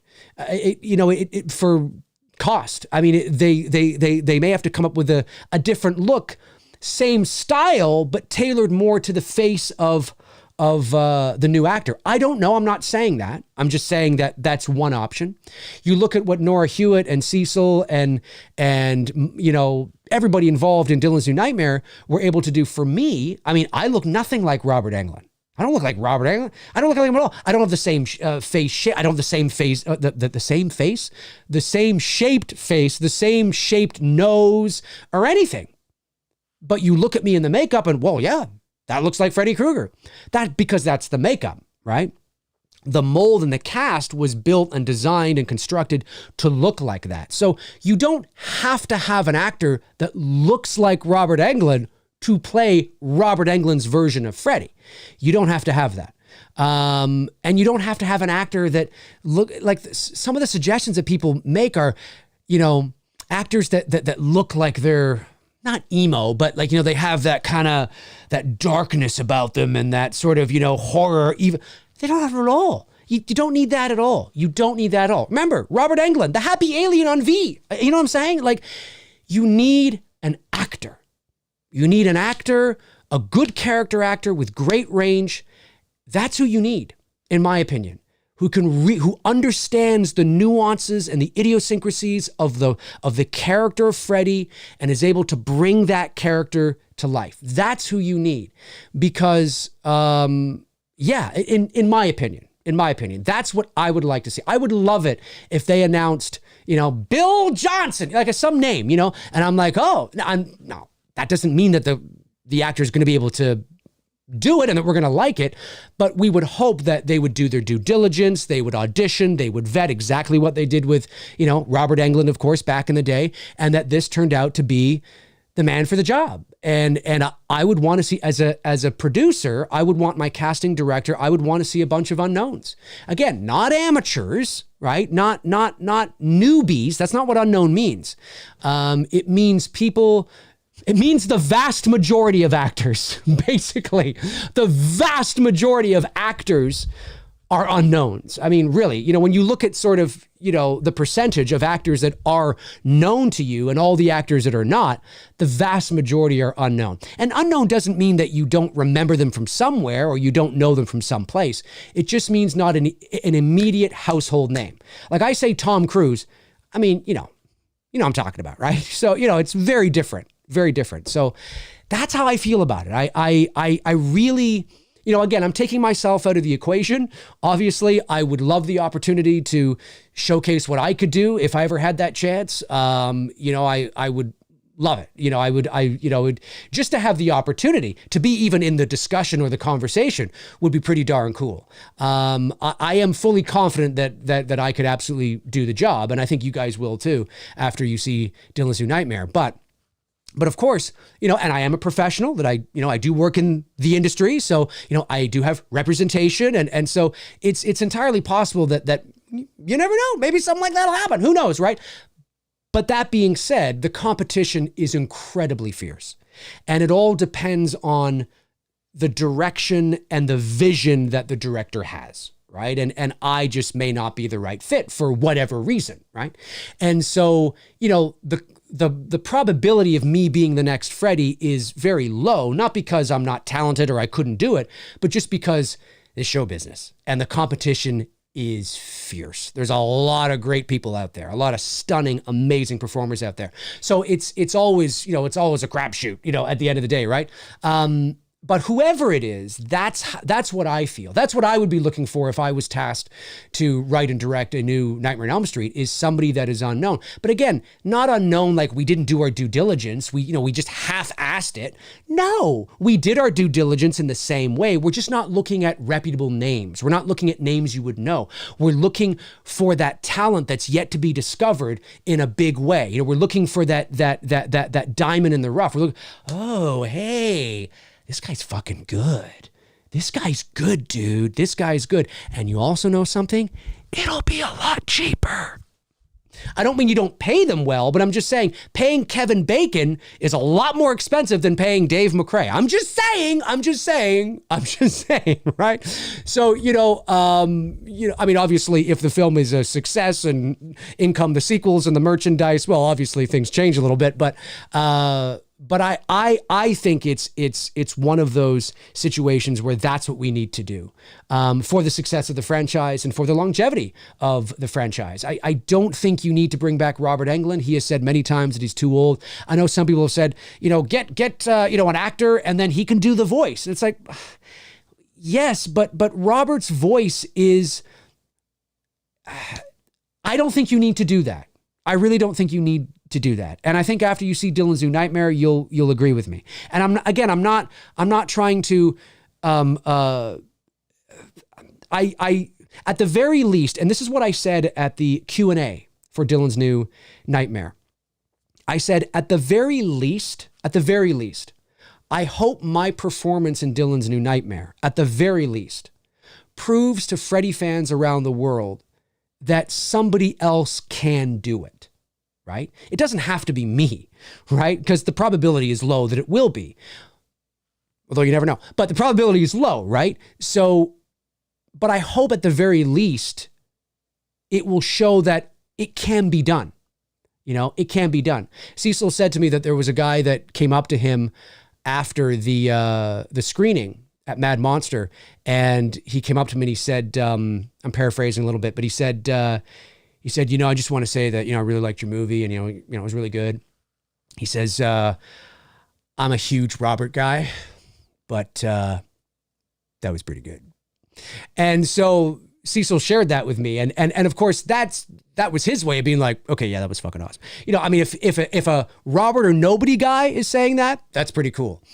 For cost. I mean, they may have to come up with a different look, same style, but tailored more to the face of the new actor. I don't know. I'm not saying that. I'm just saying that that's one option. You look at what Nora Hewitt and Cecil and everybody involved in Dylan's New Nightmare were able to do for me. I mean, I look nothing like Robert Englund. I don't look like Robert Englund. I don't look like him at all. I don't have the same face shape. I don't have the same face, the same face, the same shaped face, the same shaped nose or anything. But you look at me in the makeup and, well, yeah, that looks like Freddy Krueger. Because that's the makeup, right? The mold and the cast was built and designed and constructed to look like that. So you don't have to have an actor that looks like Robert Englund to play Robert Englund's version of Freddy. You don't have to have that. And you don't have to have an actor that look like some of the suggestions that people make are, actors that look like they're not emo, but like, they have that kind of, that darkness about them and that sort of, horror. Even they don't have it at all. You don't need that at all. You don't need that at all. Remember, Robert Englund, the happy alien on V. You know what I'm saying? Like, you need an actor. You need an actor, a good character actor with great range. That's who you need, in my opinion, who understands the nuances and the idiosyncrasies of the character of Freddy and is able to bring that character to life. That's who you need, because in my opinion, that's what I would like to see. I would love it if they announced, Bill Johnson, like some name, and I'm like, oh, no. That doesn't mean that the actor is going to be able to do it and that we're going to like it, but we would hope that they would do their due diligence, they would audition, they would vet exactly what they did with, Robert Englund, of course, back in the day, and that this turned out to be the man for the job. And I would want to see, as a producer, I would want my casting director, I would want to see a bunch of unknowns. Again, not amateurs, right? Not newbies. That's not what unknown means. It means people. It means the vast majority of actors, basically. The vast majority of actors are unknowns. I mean, really, when you look at sort of, the percentage of actors that are known to you and all the actors that are not, the vast majority are unknown. And unknown doesn't mean that you don't remember them from somewhere or you don't know them from someplace. It just means not an immediate household name. Like I say Tom Cruise, I mean, I'm talking about, right? So, it's very different. Very different. So that's how I feel about it. I really, again, I'm taking myself out of the equation. Obviously, I would love the opportunity to showcase what I could do if I ever had that chance. I would love it. I would just to have the opportunity to be even in the discussion or the conversation would be pretty darn cool. I am fully confident that I could absolutely do the job. And I think you guys will too, after you see Dylan's New Nightmare. But of course, and I am a professional that I do work in the industry. So, I do have representation. And so it's entirely possible that you never know, maybe something like that'll happen. Who knows, right? But that being said, the competition is incredibly fierce and it all depends on the direction and the vision that the director has. Right. And I just may not be the right fit for whatever reason. Right. And so, the probability of me being the next Freddy is very low, not because I'm not talented or I couldn't do it, but just because it's show business and the competition is fierce. There's a lot of great people out there, a lot of stunning, amazing performers out there. So it's always, it's always a crapshoot, at the end of the day. Right. But whoever it is, that's what I feel. That's what I would be looking for if I was tasked to write and direct a new Nightmare on Elm Street, is somebody that is unknown. But again, not unknown like we didn't do our due diligence. We just half-assed it. No, we did our due diligence in the same way. We're just not looking at reputable names. We're not looking at names you would know. We're looking for that talent that's yet to be discovered in a big way. We're looking for that diamond in the rough. We're looking, oh, hey, this guy's fucking good. This guy's good, dude. This guy's good. And you also know something? It'll be a lot cheaper. I don't mean you don't pay them well, but I'm just saying paying Kevin Bacon is a lot more expensive than paying Dave McRae. I'm just saying, right? So, I mean, obviously, if the film is a success and in come the sequels and the merchandise, well, obviously things change a little bit, but I think it's one of those situations where that's what we need to do for the success of the franchise and for the longevity of the franchise. I don't think you need to bring back Robert Englund. He has said many times that he's too old. I know some people have said, get an actor and then he can do the voice. And it's like, yes, but Robert's voice is, I don't think you need to do that. I really don't think you need to do that. And I think after you see Dylan's New Nightmare, you'll agree with me. And I'm not trying to, I at the very least, and this is what I said at the Q&A for Dylan's New Nightmare. I said, at the very least, I hope my performance in Dylan's New Nightmare, at the very least, proves to Freddy fans around the world that somebody else can do it. Right? It doesn't have to be me, right? Because the probability is low that it will be. Although you never know. But the probability is low, right? So, but I hope at the very least, it will show that it can be done. It can be done. Cecil said to me that there was a guy that came up to him after the screening at Mad Monster, and he came up to me and he said, I'm paraphrasing a little bit, but he said, I just want to say that, I really liked your movie and, it was really good. He says, I'm a huge Robert guy, but that was pretty good. And so Cecil shared that with me. And of course, that was his way of being like, okay, yeah, that was fucking awesome. I mean, if a Robert or nobody guy is saying that, that's pretty cool.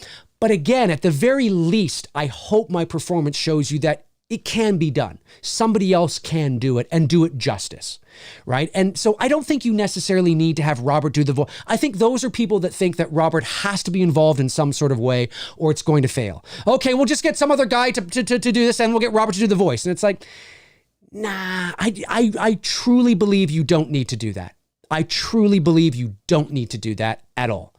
But again, at the very least, I hope my performance shows you that it can be done. Somebody else can do it and do it justice, right? And so I don't think you necessarily need to have Robert do the voice. I think those are people that think that Robert has to be involved in some sort of way or it's going to fail. Okay, we'll just get some other guy to do this and we'll get Robert to do the voice. And it's like, nah, I truly believe you don't need to do that. I truly believe you don't need to do that at all.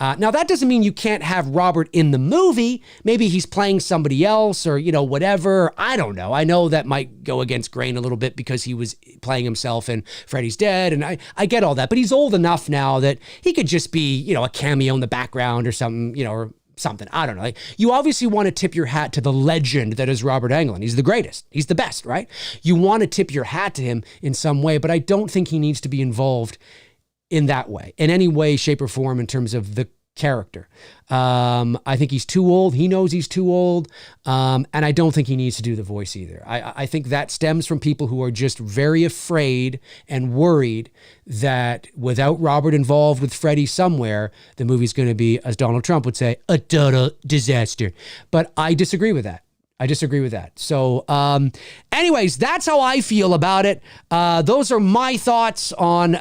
Now, that doesn't mean you can't have Robert in the movie. Maybe he's playing somebody else or, whatever. I don't know. I know that might go against grain a little bit because he was playing himself in Freddy's Dead. And I get all that. But he's old enough now that he could just be, a cameo in the background or something, or something. I don't know. You obviously want to tip your hat to the legend that is Robert Englund. He's the greatest. He's the best, right? You want to tip your hat to him in some way, but I don't think he needs to be involved in that way, in any way, shape, or form in terms of the character. I think he's too old. He knows he's too old. And I don't think he needs to do the voice either. I think that stems from people who are just very afraid and worried that without Robert involved with Freddy somewhere, the movie's going to be, as Donald Trump would say, a total disaster. But I disagree with that. So anyways, that's how I feel about it. Those are my thoughts on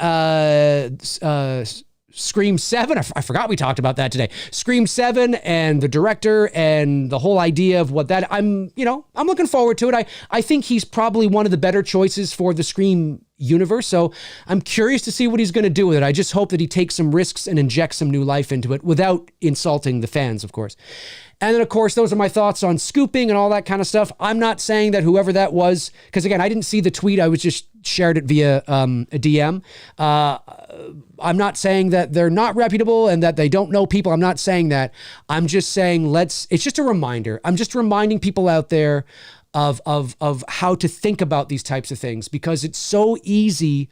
Scream 7. I forgot we talked about that today. Scream 7 and the director and the whole idea of what that, I'm looking forward to it. I think he's probably one of the better choices for the Scream universe. So I'm curious to see what he's going to do with it. I just hope that he takes some risks and injects some new life into it without insulting the fans, of course. And then, of course, those are my thoughts on scooping and all that kind of stuff. I'm not saying that whoever that was, because again, I didn't see the tweet. I was just shared it via a DM. I'm not saying that they're not reputable and that they don't know people. I'm not saying that. I'm just saying it's just a reminder. I'm just reminding people out there of how to think about these types of things, because it's so easy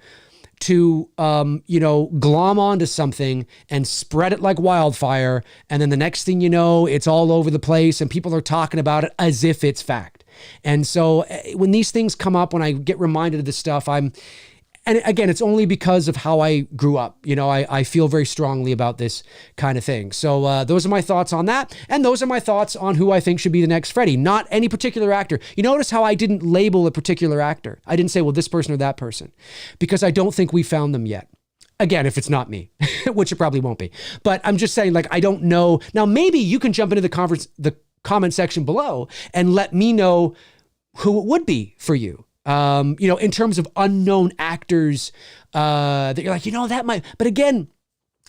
to, glom onto something and spread it like wildfire. And then the next thing you know, it's all over the place and people are talking about it as if it's fact. And so when these things come up, when I get reminded of this stuff, and again, it's only because of how I grew up. I feel very strongly about this kind of thing. So those are my thoughts on that. And those are my thoughts on who I think should be the next Freddy, not any particular actor. You notice how I didn't label a particular actor. I didn't say, well, this person or that person, because I don't think we found them yet. Again, if it's not me, which it probably won't be. But I'm just saying, I don't know. Now, maybe you can jump into the comment section below and let me know who it would be for you. In terms of unknown actors, that you're like, that might, but again,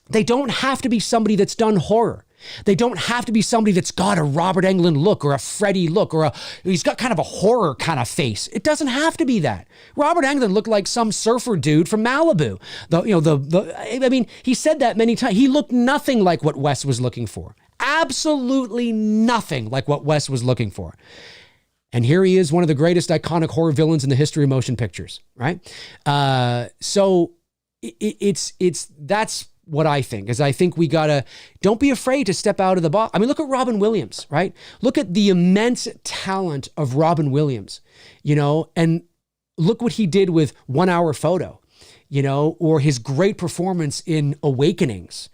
they don't have to be somebody that's done horror. They don't have to be somebody that's got a Robert Englund look or a Freddy look or he's got kind of a horror kind of face. It doesn't have to be that. Robert Englund looked like some surfer dude from Malibu. He said that many times. He looked nothing like what Wes was looking for. Absolutely nothing like what Wes was looking for. And here he is, one of the greatest iconic horror villains in the history of motion pictures, right? So that's what I think, is I think we don't be afraid to step out of the box. I mean, look at Robin Williams, right? Look at the immense talent of Robin Williams, and look what he did with 1 Hour Photo, or his great performance in Awakenings,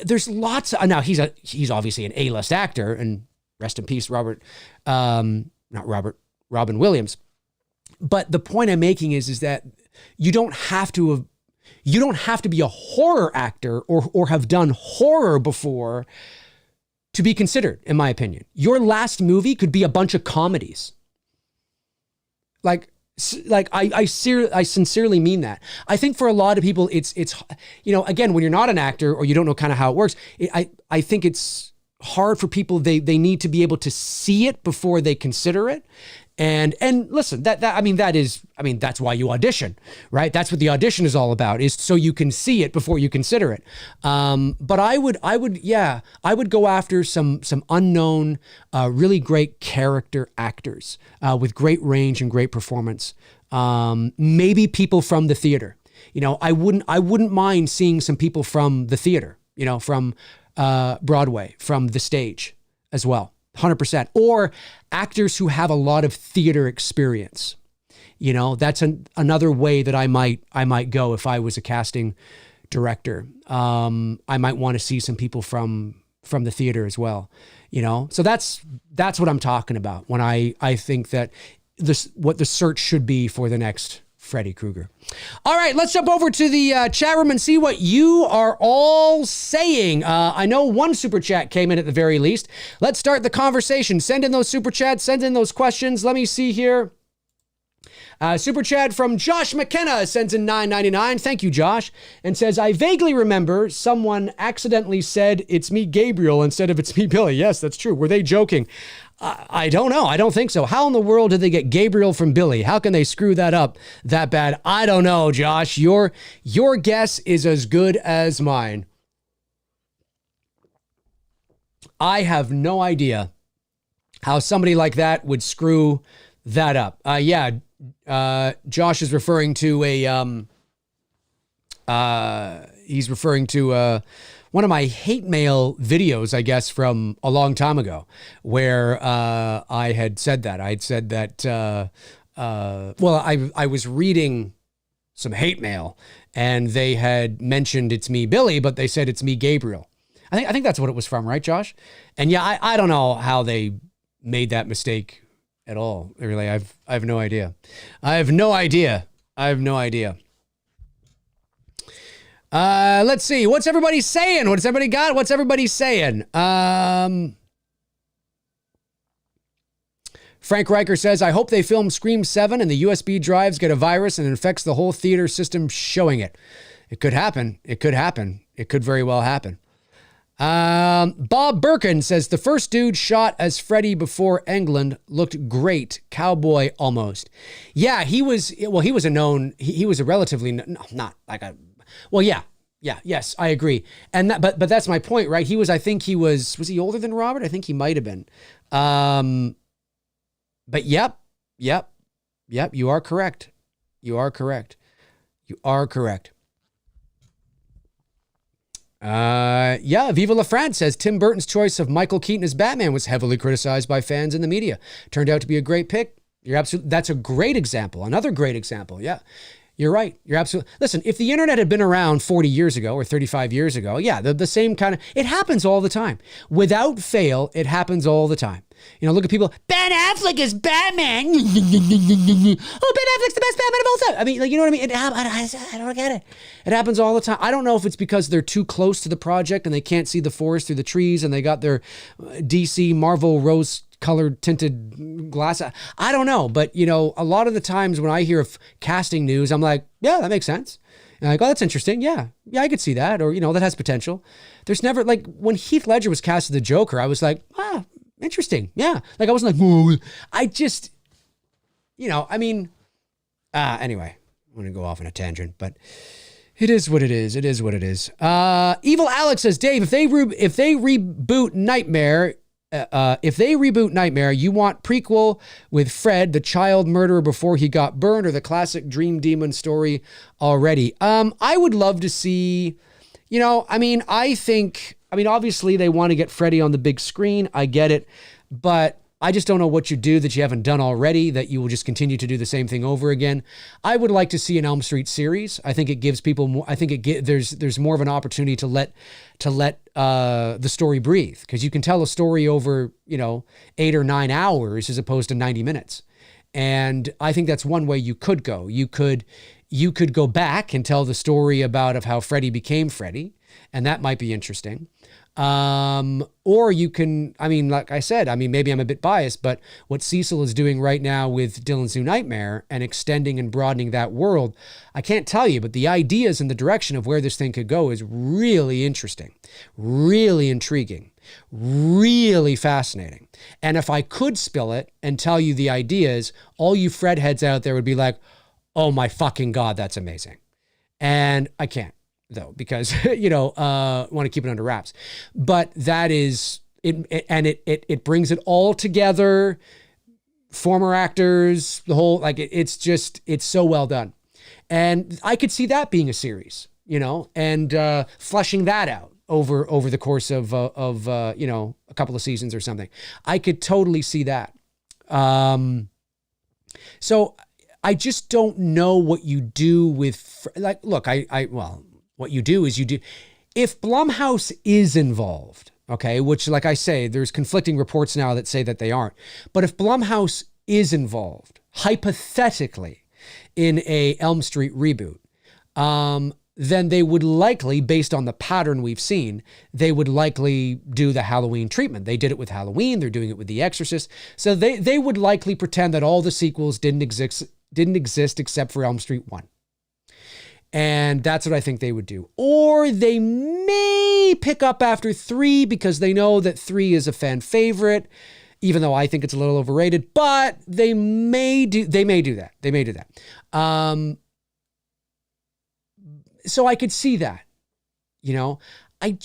there's lots of, now he's obviously an A-list actor, and rest in peace, Robin Williams. But the point I'm making is that you don't have to be a horror actor or have done horror before to be considered, in my opinion. Your last movie could be a bunch of comedies. I sincerely mean that. I think for a lot of people, it's again, when you're not an actor or you don't know kind of how it works, I think it's hard for people. They need to be able to see it before they consider it. And listen, that's why you audition, right? That's what the audition is all about, is so you can see it before you consider it. But I would go after some unknown, really great character actors, with great range and great performance. Maybe people from the theater. I wouldn't mind seeing some people from the theater, from Broadway, from the stage as well, 100%. Or actors who have a lot of theater experience. That's another way that I might go if I was a casting director. I might want to see some people from the theater as well. So that's what I'm talking about when I think that what the search should be for the next Freddy Krueger. All right, let's jump over to the chat room and see what you are all saying. I know one super chat came in at the very least. Let's start the conversation. Send in those super chats, send in those questions. Let me see here. Super chat from Josh McKenna sends in $9.99. Thank you, Josh. And says, I vaguely remember someone accidentally said it's me, Gabriel, instead of it's me, Billy. Yes, that's true. Were they joking? I don't know. I don't think so. How in the world did they get Gabriel from Billy? How can they screw that up that bad? I don't know, Josh. Your guess is as good as mine. I have no idea how somebody like that would screw that up. Josh is referring to he's referring to one of my hate mail videos, I guess, from a long time ago, where I had said that. I had said that, I was reading some hate mail, and they had mentioned it's me, Billy, but they said it's me, Gabriel. I think that's what it was from, right, Josh? And yeah, I don't know how they made that mistake at all. Really, I have no idea. I have no idea. Let's see. What's everybody saying? What's everybody got? What's everybody saying? Frank Riker says, I hope they film Scream 7 and the USB drives get a virus and infects the whole theater system showing it. It could happen. It could very well happen. Bob Birkin says, the first dude shot as Freddy before Englund looked great. Cowboy almost. Yeah, he was a relatively, not like a, well, yeah, yes, I agree. And that, but that's my point, right? Was he older than Robert? I think he might've been. But yep, you are correct. You are correct. You are correct. Yeah, Viva La France says Tim Burton's choice of Michael Keaton as Batman was heavily criticized by fans in the media. Turned out to be a great pick. That's a great example. Another great example. Yeah. You're right. You're absolutely. Listen, if the internet had been around 40 years ago or 35 years ago, yeah, the same kind of, it happens all the time. Without fail, it happens all the time. You know, look at people, Ben Affleck is Batman. Oh, Ben Affleck's the best Batman of all time. I mean, like, you know what I mean? I don't get it. It happens all the time. I don't know if it's because they're too close to the project and they can't see the forest through the trees and they got their DC Marvel rose colored tinted glass. I don't know. But, you know, a lot of the times when I hear of casting news, I'm like, yeah, that makes sense. And I'm like, oh, that's interesting. Yeah, I could see that. Or, you know, that has potential. There's never, like, when Heath Ledger was cast as the Joker, I was like, interesting. Yeah. Like, I wasn't like, whoa. I just, you know, I mean, anyway, I'm going to go off on a tangent, but it is what it is. It is what it is. Evil Alex says, Dave, if they reboot Nightmare, you want prequel with Fred, the child murderer before he got burned, or the classic Dream Demon story already? I would love to see, you know, I mean, obviously they want to get Freddy on the big screen. I get it, but I just don't know what you do that you haven't done already, that you will just continue to do the same thing over again. I would like to see an Elm Street series. I think it gives people more, there's more of an opportunity to let the story breathe, because you can tell a story over, you know, 8 or 9 hours as opposed to 90 minutes. And I think that's one way you could go. You could go back and tell the story of how Freddy became Freddy, and that might be interesting. Or you can, I mean, like I said, I mean, maybe I'm a bit biased, but what Cecil is doing right now with Dylan's New Nightmare and extending and broadening that world, I can't tell you, but the ideas and the direction of where this thing could go is really interesting, really intriguing, really fascinating. And if I could spill it and tell you the ideas, all you Fred heads out there would be like, oh my fucking God, that's amazing. And I can't, though, because, you know, want to keep it under wraps. But that is it, and it brings it all together. Former actors, the whole, like, it's so well done. And I could see that being a series, you know, and fleshing that out over the course of you know, a couple of seasons or something. I could totally see that. So I just don't know what you do with, like, look, what you do is if Blumhouse is involved, okay, which, like I say, there's conflicting reports now that say that they aren't. But if Blumhouse is involved, hypothetically, in a Elm Street reboot, then they would likely, based on the pattern we've seen, they would likely do the Halloween treatment. They did it with Halloween. They're doing it with The Exorcist. So they would likely pretend that all the sequels didn't exist except for Elm Street 1. And that's what I think they would do. Or they may pick up after 3 because they know that 3 is a fan favorite, even though I think it's a little overrated, but they may do that. They may do that. So I could see that, you know. I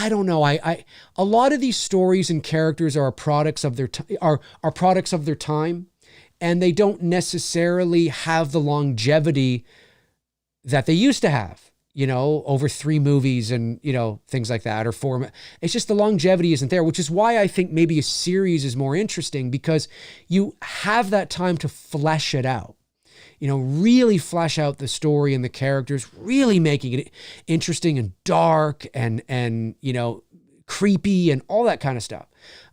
don't know. A lot of these stories and characters are products of their products of their time, and they don't necessarily have the longevity that they used to have, you know, over 3 movies and, you know, things like that, or 4. It's just the longevity isn't there, which is why I think maybe a series is more interesting, because you have that time to flesh it out, you know, really flesh out the story and the characters, really making it interesting and dark and, you know, creepy and all that kind of stuff.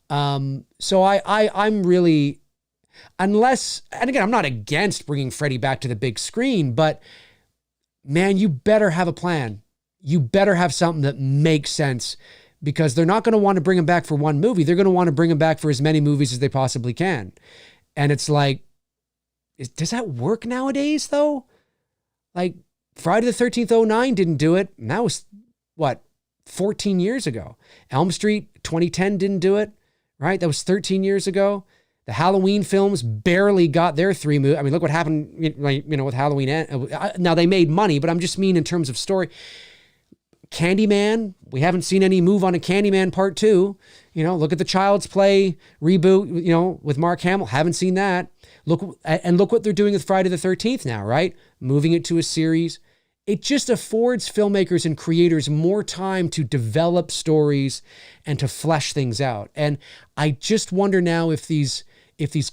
So I'm really, unless, and again, I'm not against bringing Freddy back to the big screen, but man, you better have a plan. You better have something that makes sense, because they're not going to want to bring him back for one movie. They're going to want to bring him back for as many movies as they possibly can. And it's like, does that work nowadays, though? Like, Friday the 13th, 2009 didn't do it. And that was, 14 years ago. Elm Street 2010 didn't do it, right? That was 13 years ago. The Halloween films barely got their 3 movies. I mean, look what happened, you know, with Halloween. Now, they made money, but I'm just mean in terms of story. Candyman, we haven't seen any move on a Candyman Part 2. You know, look at the Child's Play reboot, you know, with Mark Hamill. Haven't seen that. Look what they're doing with Friday the 13th now, right? Moving it to a series. It just affords filmmakers and creators more time to develop stories and to flesh things out. And I just wonder now if these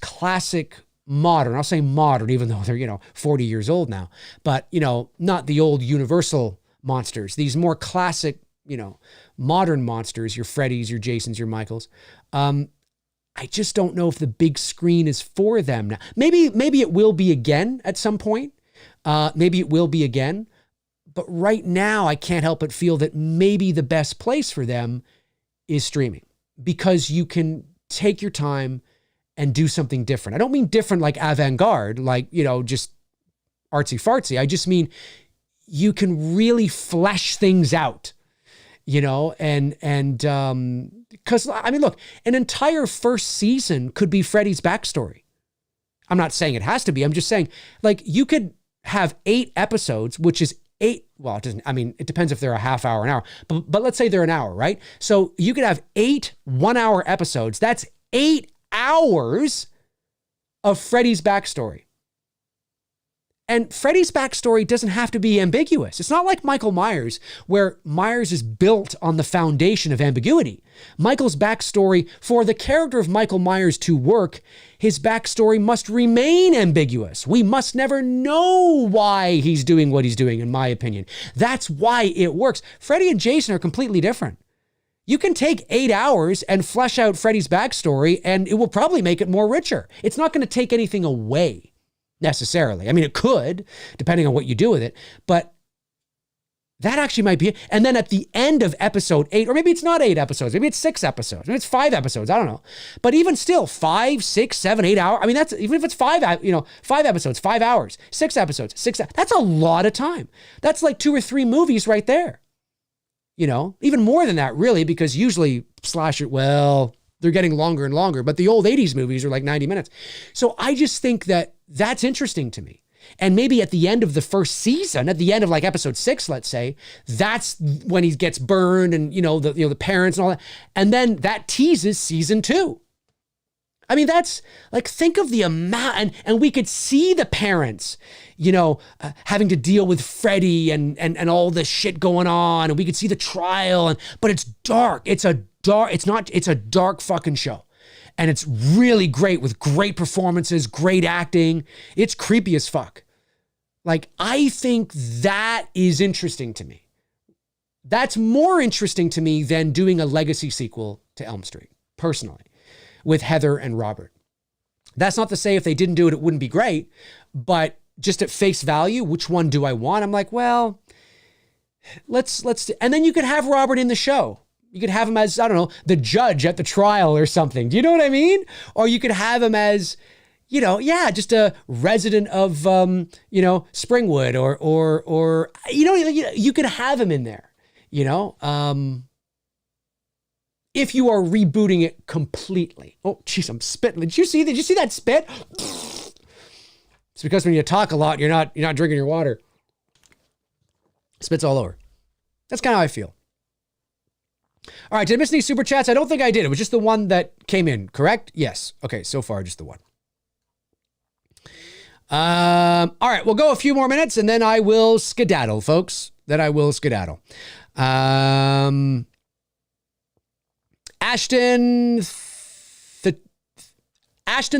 classic modern, I'll say modern, even though they're, 40 years old now, but, not the old Universal monsters, these more classic, modern monsters, your Freddys, your Jasons, your Michaels. I just don't know if the big screen is for them now. Maybe it will be again at some point. Maybe it will be again. But right now, I can't help but feel that maybe the best place for them is streaming, because you can take your time and do something different. I don't mean different like avant-garde, like, just artsy fartsy. I just mean you can really flesh things out, and because, look, an entire first season could be Freddy's backstory. I'm not saying it has to be. I'm just saying, like, you could have 8 episodes, which is 8. Well, it doesn't, it depends if they're a half hour, an hour, but let's say they're an hour, right? So you could have 8 1-hour episodes. That's 8 hours of Freddy's backstory. And Freddy's backstory doesn't have to be ambiguous. It's not like Michael Myers, where Myers is built on the foundation of ambiguity. Michael's backstory, for the character of Michael Myers to work, his backstory must remain ambiguous. We must never know why he's doing what he's doing, in my opinion. That's why it works. Freddy and Jason are completely different. You can take 8 hours and flesh out Freddy's backstory, and it will probably make it more richer. It's not going to take anything away necessarily. It could, depending on what you do with it, but that actually might be it. And then at the end of episode 8, or maybe it's not 8 episodes, maybe it's 6 episodes, maybe it's 5 episodes, I don't know. But even still, 5, 6, 7, 8 hours. That's, even if it's 5 episodes, 5 hours, 6 episodes, that's a lot of time. That's like 2 or 3 movies right there. Even more than that, really, because usually slasher, well, they're getting longer and longer, but the old 80s movies are like 90 minutes. So I just think that that's interesting to me. And maybe at the end of the first season, at the end of like episode 6, let's say, that's when he gets burned and, the parents and all that. And then that teases season 2. That's like, think of the amount, and we could see the parents, having to deal with Freddy and all this shit going on. And we could see the trial, but it's dark. It's a dark fucking show. And it's really great with great performances, great acting. It's creepy as fuck. Like, I think that is interesting to me. That's more interesting to me than doing a legacy sequel to Elm Street, personally, with Heather and Robert. That's not to say if they didn't do it, it wouldn't be great, but just at face value, which one do I want? I'm like, well, let's, and then you could have Robert in the show. You could have him as, I don't know, the judge at the trial or something. Do you know what I mean? Or you could have him as, just a resident of, Springwood or you could have him in there, if you are rebooting it completely. Oh, geez, I'm spitting. Did you see that spit? It's because when you talk a lot, you're not drinking your water. Spit's all over. That's kind of how I feel. All right, did I miss any super chats? I don't think I did. It was just the one that came in, correct? Yes. Okay, so far, just the one. All right, we'll go a few more minutes, and then I will skedaddle, folks. Ashton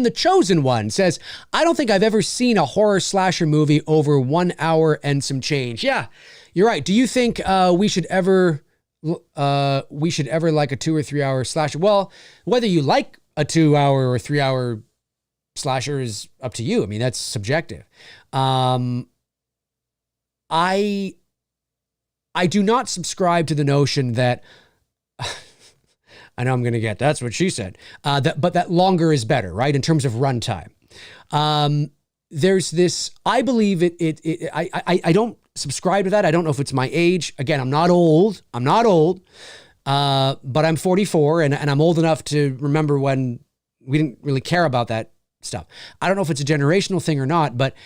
the Chosen One says, I don't think I've ever seen a horror slasher movie over 1 hour and some change. Yeah, you're right. Do you think we should ever like a 2 or 3 hour slasher? Well, whether you like a 2 hour or 3 hour slasher is up to you. That's subjective. I do not subscribe to the notion that I know I'm going to get, that's what she said, but that longer is better, right? In terms of runtime. There's this, I believe I don't subscribe to that. I don't know if it's my age. Again, I'm not old, but I'm 44 and I'm old enough to remember when we didn't really care about that stuff. I don't know if it's a generational thing or not, but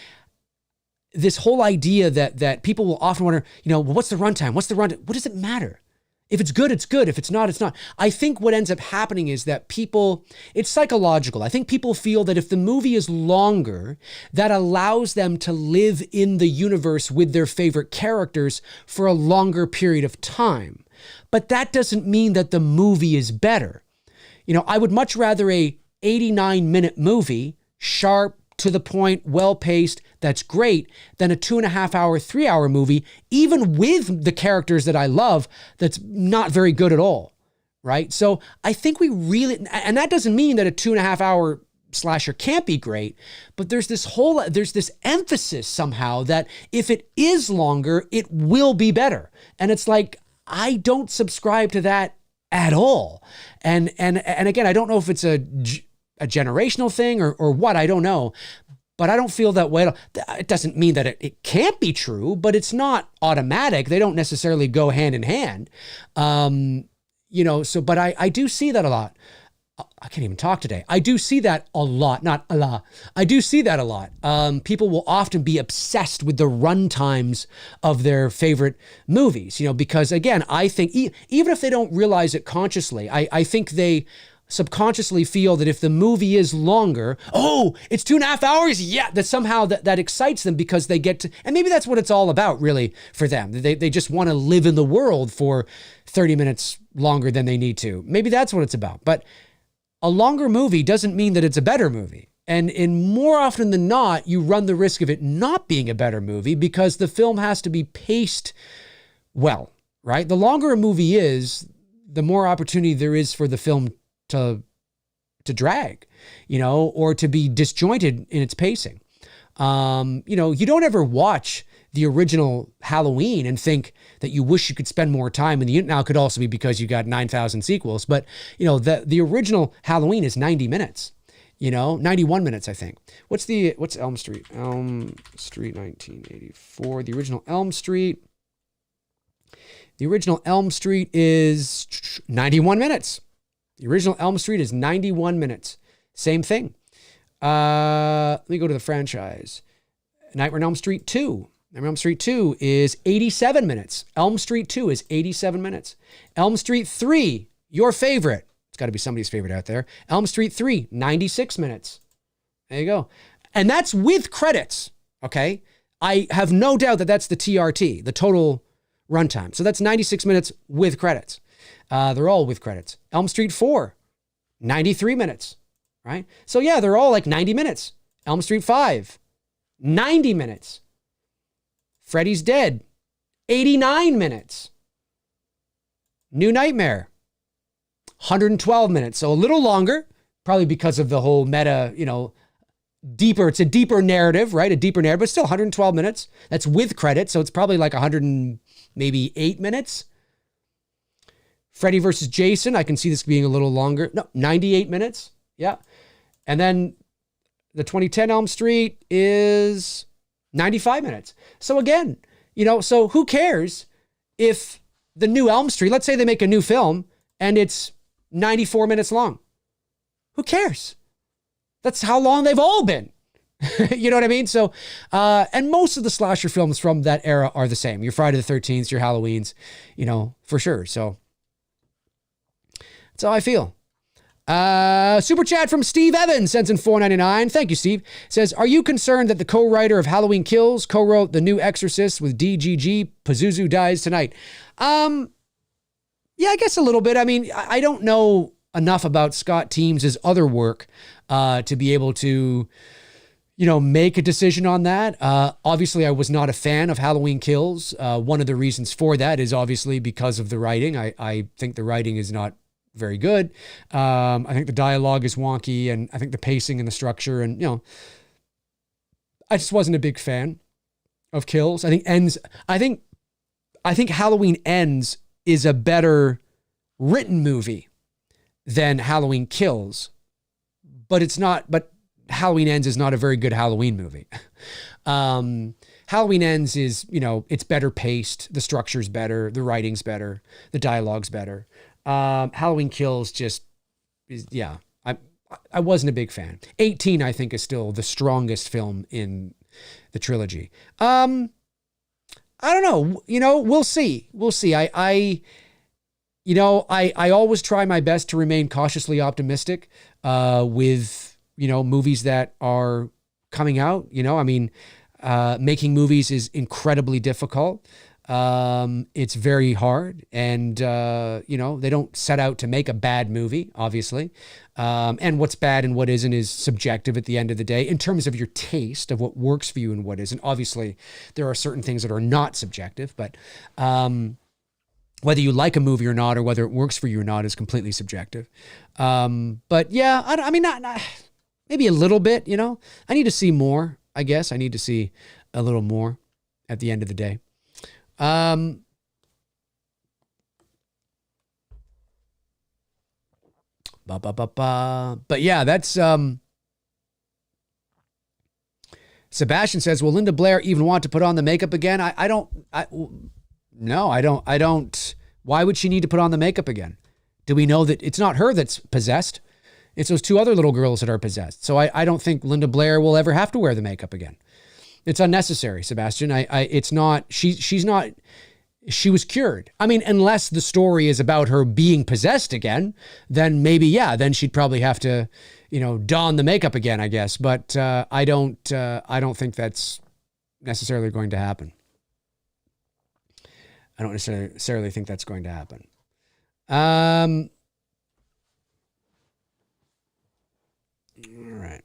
this whole idea that people will often wonder, well, what's the runtime? What does it matter? If it's good, it's good. If it's not, it's not. I think what ends up happening is that people, it's psychological. I think people feel that if the movie is longer, that allows them to live in the universe with their favorite characters for a longer period of time. But that doesn't mean that the movie is better. You know, I would much rather a 89-minute movie, sharp, to the point, well-paced, that's great, than a 2.5-hour, 3-hour movie, even with the characters that I love, that's not very good at all, right? So I think we really, and that doesn't mean that a 2.5-hour slasher can't be great, but there's this emphasis somehow that if it is longer, it will be better. And it's like, I don't subscribe to that at all. And again, I don't know if it's a generational thing or what, I don't know, but I don't feel that way. It doesn't mean that it can't be true, but it's not automatic. They don't necessarily go hand in hand. You know, so, but I do see that a lot. I can't even talk today. I do see that a lot, not a lot. I do see that a lot. People will often be obsessed with the runtimes of their favorite movies, you know, because again, I think even if they don't realize it consciously, I think they subconsciously feel that if the movie is longer, oh, it's 2.5 hours. Yeah, that somehow that excites them because they get to, and maybe that's what it's all about really for them. They just want to live in the world for 30 minutes longer than they need to. Maybe that's what it's about. But a longer movie doesn't mean that it's a better movie. And more often than not, you run the risk of it not being a better movie because the film has to be paced well, right? The longer a movie is, the more opportunity there is for the film to drag, you know, or to be disjointed in its pacing. You know, you don't ever watch the original Halloween and think that you wish you could spend more time in the, now it could also be because you got 9,000 sequels, but you know, the original Halloween is 90 minutes, you know, 91 minutes, I think. What's Elm Street? Elm Street 1984, the original Elm Street. The original Elm Street is 91 minutes. The original Elm Street is 91 minutes. Same thing. Let me go to the franchise. Nightmare on Elm Street 2. Nightmare on Elm Street 2 is 87 minutes. Elm Street 2 is 87 minutes. Elm Street 3, your favorite. It's got to be somebody's favorite out there. Elm Street 3, 96 minutes. There you go. And that's with credits, okay? I have no doubt that that's the TRT, the total runtime. So that's 96 minutes with credits. They're all with credits. Elm Street 4, 93 minutes, right? So yeah, they're all like 90 minutes. Elm Street 5, 90 minutes. Freddy's Dead, 89 minutes. New Nightmare, 112 minutes. So a little longer, probably because of the whole meta, you know, deeper. It's a deeper narrative, right? A deeper narrative, but still 112 minutes. That's with credits. So it's probably like 100 and maybe 8 minutes. Freddy versus Jason, I can see this being a little longer. No, 98 minutes. Yeah. And then the 2010 Elm Street is 95 minutes. So again, you know, so who cares if the new Elm Street, let's say they make a new film and it's 94 minutes long. Who cares? That's how long they've all been. You know what I mean? So, and most of the slasher films from that era are the same. Your Friday the 13th, your Halloweens, you know, for sure. So that's how I feel. Super chat from Steve Evans sends in $4.99. Thank you, Steve. Says, are you concerned that the co-writer of Halloween Kills co-wrote The New Exorcist with DGG? Pazuzu dies tonight. Yeah, I guess a little bit. I mean, I don't know enough about Scott Teems' other work to be able to, you know, make a decision on that. Obviously, I was not a fan of Halloween Kills. One of the reasons for that is obviously because of the writing. I think the writing is not very good. I think the dialogue is wonky, and I think the pacing and the structure, and, you know, I just wasn't a big fan of Kills. I think Halloween Ends is a better written movie than Halloween Kills, but Halloween Ends is not a very good Halloween movie. Halloween Ends is, you know, it's better paced. The structure's better. The writing's better. The dialogue's better. Halloween Kills just is, yeah, I wasn't a big fan. 18, I think, is still the strongest film in the trilogy. I don't know. You know, we'll see. We'll see. I I always try my best to remain cautiously optimistic with, movies that are coming out. Making movies is incredibly difficult. It's very hard, and they don't set out to make a bad movie, obviously. And what's bad and what isn't is subjective at the end of the day in terms of your taste of what works for you and what isn't. Obviously, there are certain things that are not subjective, but whether you like a movie or not, or whether it works for you or not, is completely subjective. But yeah, I mean, not maybe a little bit. I need to see more. I guess I need to see a little more at the end of the day. But yeah, that's Sebastian says, will Linda Blair even want to put on the makeup again? No, I don't. Why would she need to put on the makeup again? Do we know that it's not her that's possessed? It's those two other little girls that are possessed. So I don't think Linda Blair will ever have to wear the makeup again. It's unnecessary, Sebastian. It's not, she's not, she was cured. I mean, unless the story is about her being possessed again, then maybe, yeah, then she'd probably have to, don the makeup again, I guess. But I don't think that's necessarily going to happen. I don't necessarily think that's going to happen. All right.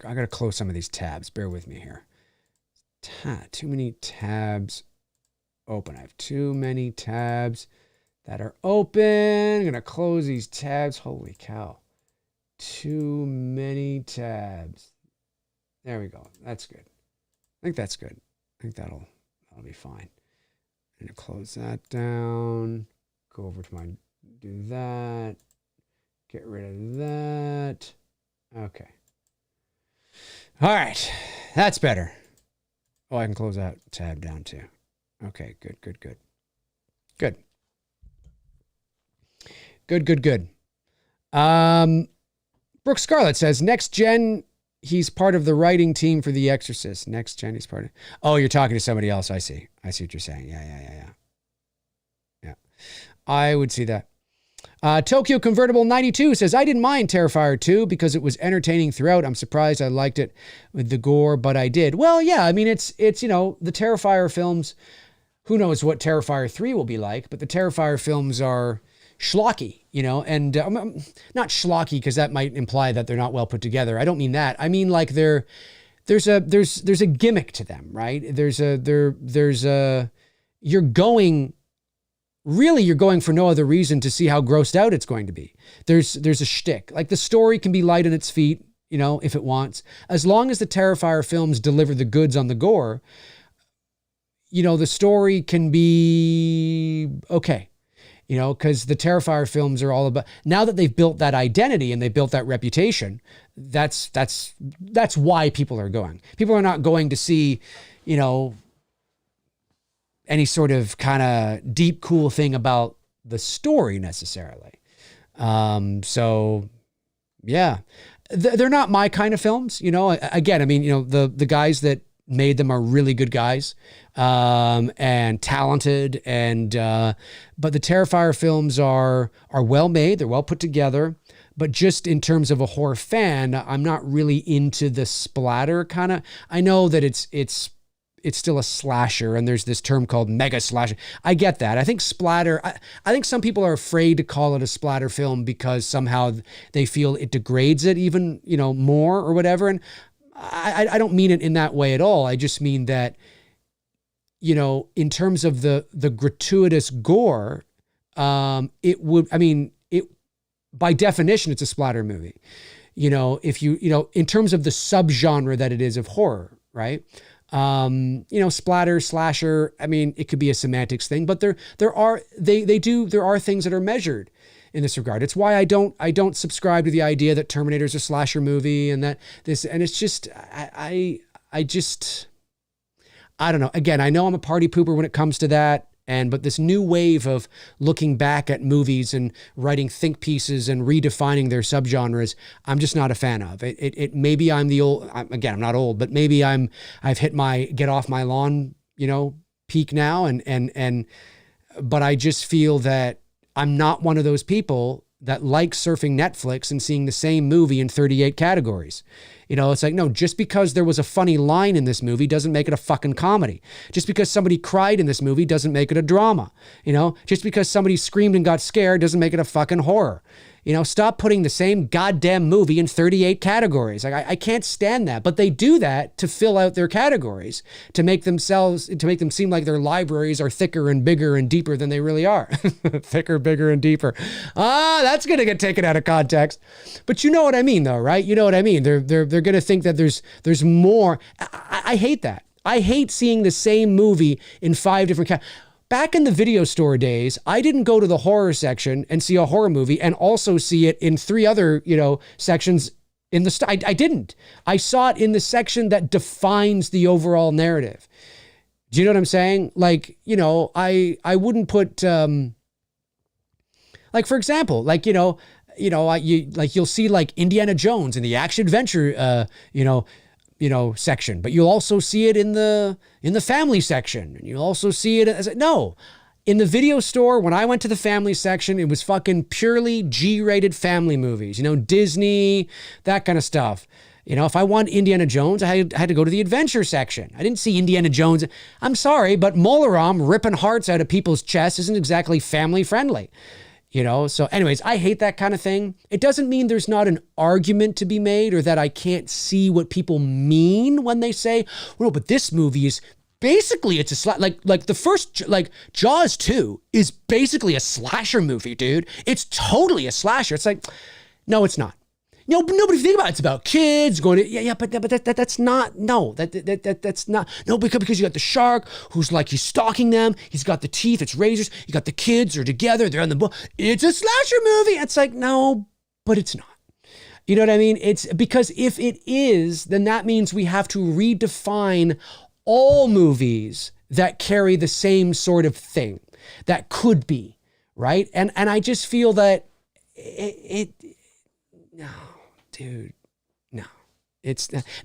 I got to close some of these tabs. Bear with me here. Too many tabs open. I have too many tabs that are open. I'm going to close these tabs. Holy cow. Too many tabs. There we go. That's good. I think that's good. I think that'll be fine. I'm going to close that down. Go over to do that. Get rid of that. Okay. All right. That's better. Oh, I can close that tab down too. Okay, good. Brooke Scarlett says, next gen, he's part of the writing team for The Exorcist. Next gen, he's part of... Oh, you're talking to somebody else. I see what you're saying. Yeah. I would see that. Tokyo Convertible 92 says, I didn't mind Terrifier 2 because it was entertaining throughout. I'm surprised I liked it with the gore, but I did. Well, yeah, I mean, it's the Terrifier films, who knows what Terrifier 3 will be like, but the Terrifier films are schlocky, and not schlocky because that might imply that they're not well put together. I don't mean that. I mean, like there's a gimmick to them, right? You're going for no other reason to see how grossed out it's going to be. There's a shtick. Like the story can be light on its feet, if it wants. As long as the Terrifier films deliver the goods on the gore, the story can be okay. Because the Terrifier films are all about, now that they've built that identity and they've built that reputation, that's why people are going. People are not going to see, any sort of kind of deep, cool thing about the story necessarily. So yeah, they're not my kind of films, again, I mean, the guys that made them are really good guys, and talented, and, but the Terrifier films are well made. They're well put together, but just in terms of a horror fan, I'm not really into the splatter kind of, I know that it's still a slasher, and there's this term called mega slasher. I get that. I think splatter, I think some people are afraid to call it a splatter film because somehow they feel it degrades it even, more or whatever. And I don't mean it in that way at all. I just mean that, in terms of the gratuitous gore, by definition, it's a splatter movie. If in terms of the subgenre that it is of horror, right? Splatter, slasher, I mean, it could be a semantics thing, but there are things that are measured in this regard. It's why I don't subscribe to the idea that Terminator's a slasher movie and it's just, I don't know. Again, I know I'm a party pooper when it comes to that. But this new wave of looking back at movies and writing think pieces and redefining their subgenres, I'm just not a fan of. It maybe I'm the old, again, I'm not old, but maybe I've hit my get off my lawn, peak now. But I just feel that I'm not one of those people that likes surfing Netflix and seeing the same movie in 38 categories. It's like, no, just because there was a funny line in this movie doesn't make it a fucking comedy. Just because somebody cried in this movie doesn't make it a drama. Just because somebody screamed and got scared doesn't make it a fucking horror. Stop putting the same goddamn movie in 38 categories. Like, I can't stand that. But they do that to fill out their categories, to make them seem like their libraries are thicker and bigger and deeper than they really are. Thicker, bigger, and deeper. That's going to get taken out of context. But you know what I mean, though, right? You know what I mean? They're going to think that there's more. I hate that. I hate seeing the same movie in 5 different categories. Back in the video store days, I didn't go to the horror section and see a horror movie and also see it in 3 other, sections in the I didn't. I saw it in the section that defines the overall narrative. Do you know what I'm saying? Like, I wouldn't put like, for example, like, you'll see like Indiana Jones in the action adventure section, but you'll also see it in the family section, and you'll also see it in the video store. When I went to the family section, it was fucking purely G-rated family movies, Disney, that kind of stuff. If I want Indiana Jones, I had to go to the adventure section. I didn't see Indiana Jones. I'm sorry, but Molaram ripping hearts out of people's chests isn't exactly family friendly. So anyways, I hate that kind of thing. It doesn't mean there's not an argument to be made or that I can't see what people mean when they say, well, but this movie is basically, it's a like the first, like Jaws 2 is basically a slasher movie, dude. It's totally a slasher. It's like, no, it's not. But if you think about it, it's about kids going to, but that's not, no, that's not, no, because you got the shark who's like, he's stalking them. He's got the teeth, it's razors. You got the kids are together. They're on the boat. It's a slasher movie. It's like, no, but it's not. You know what I mean? It's because if it is, then that means we have to redefine all movies that carry the same sort of thing that could be, right? And I just feel that no. Dude, no.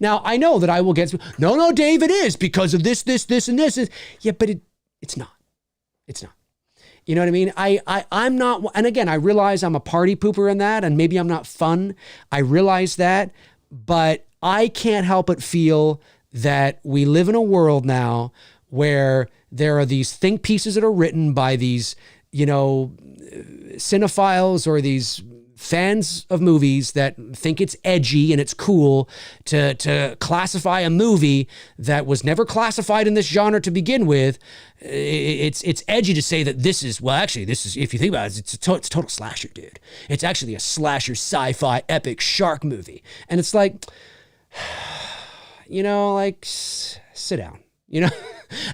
Now I know that I will get, no, Dave, it is because of this, and this. Yeah, but it's not. It's not. You know what I mean? I'm not, and again, I realize I'm a party pooper in that, and maybe I'm not fun. I realize that, but I can't help but feel that we live in a world now where there are these think pieces that are written by these, cinephiles or these fans of movies that think it's edgy and it's cool to classify a movie that was never classified in this genre to begin with. It's edgy to say that this is, if you think about it, it's total slasher, dude. It's actually a slasher sci-fi epic shark movie. And it's like, sit down,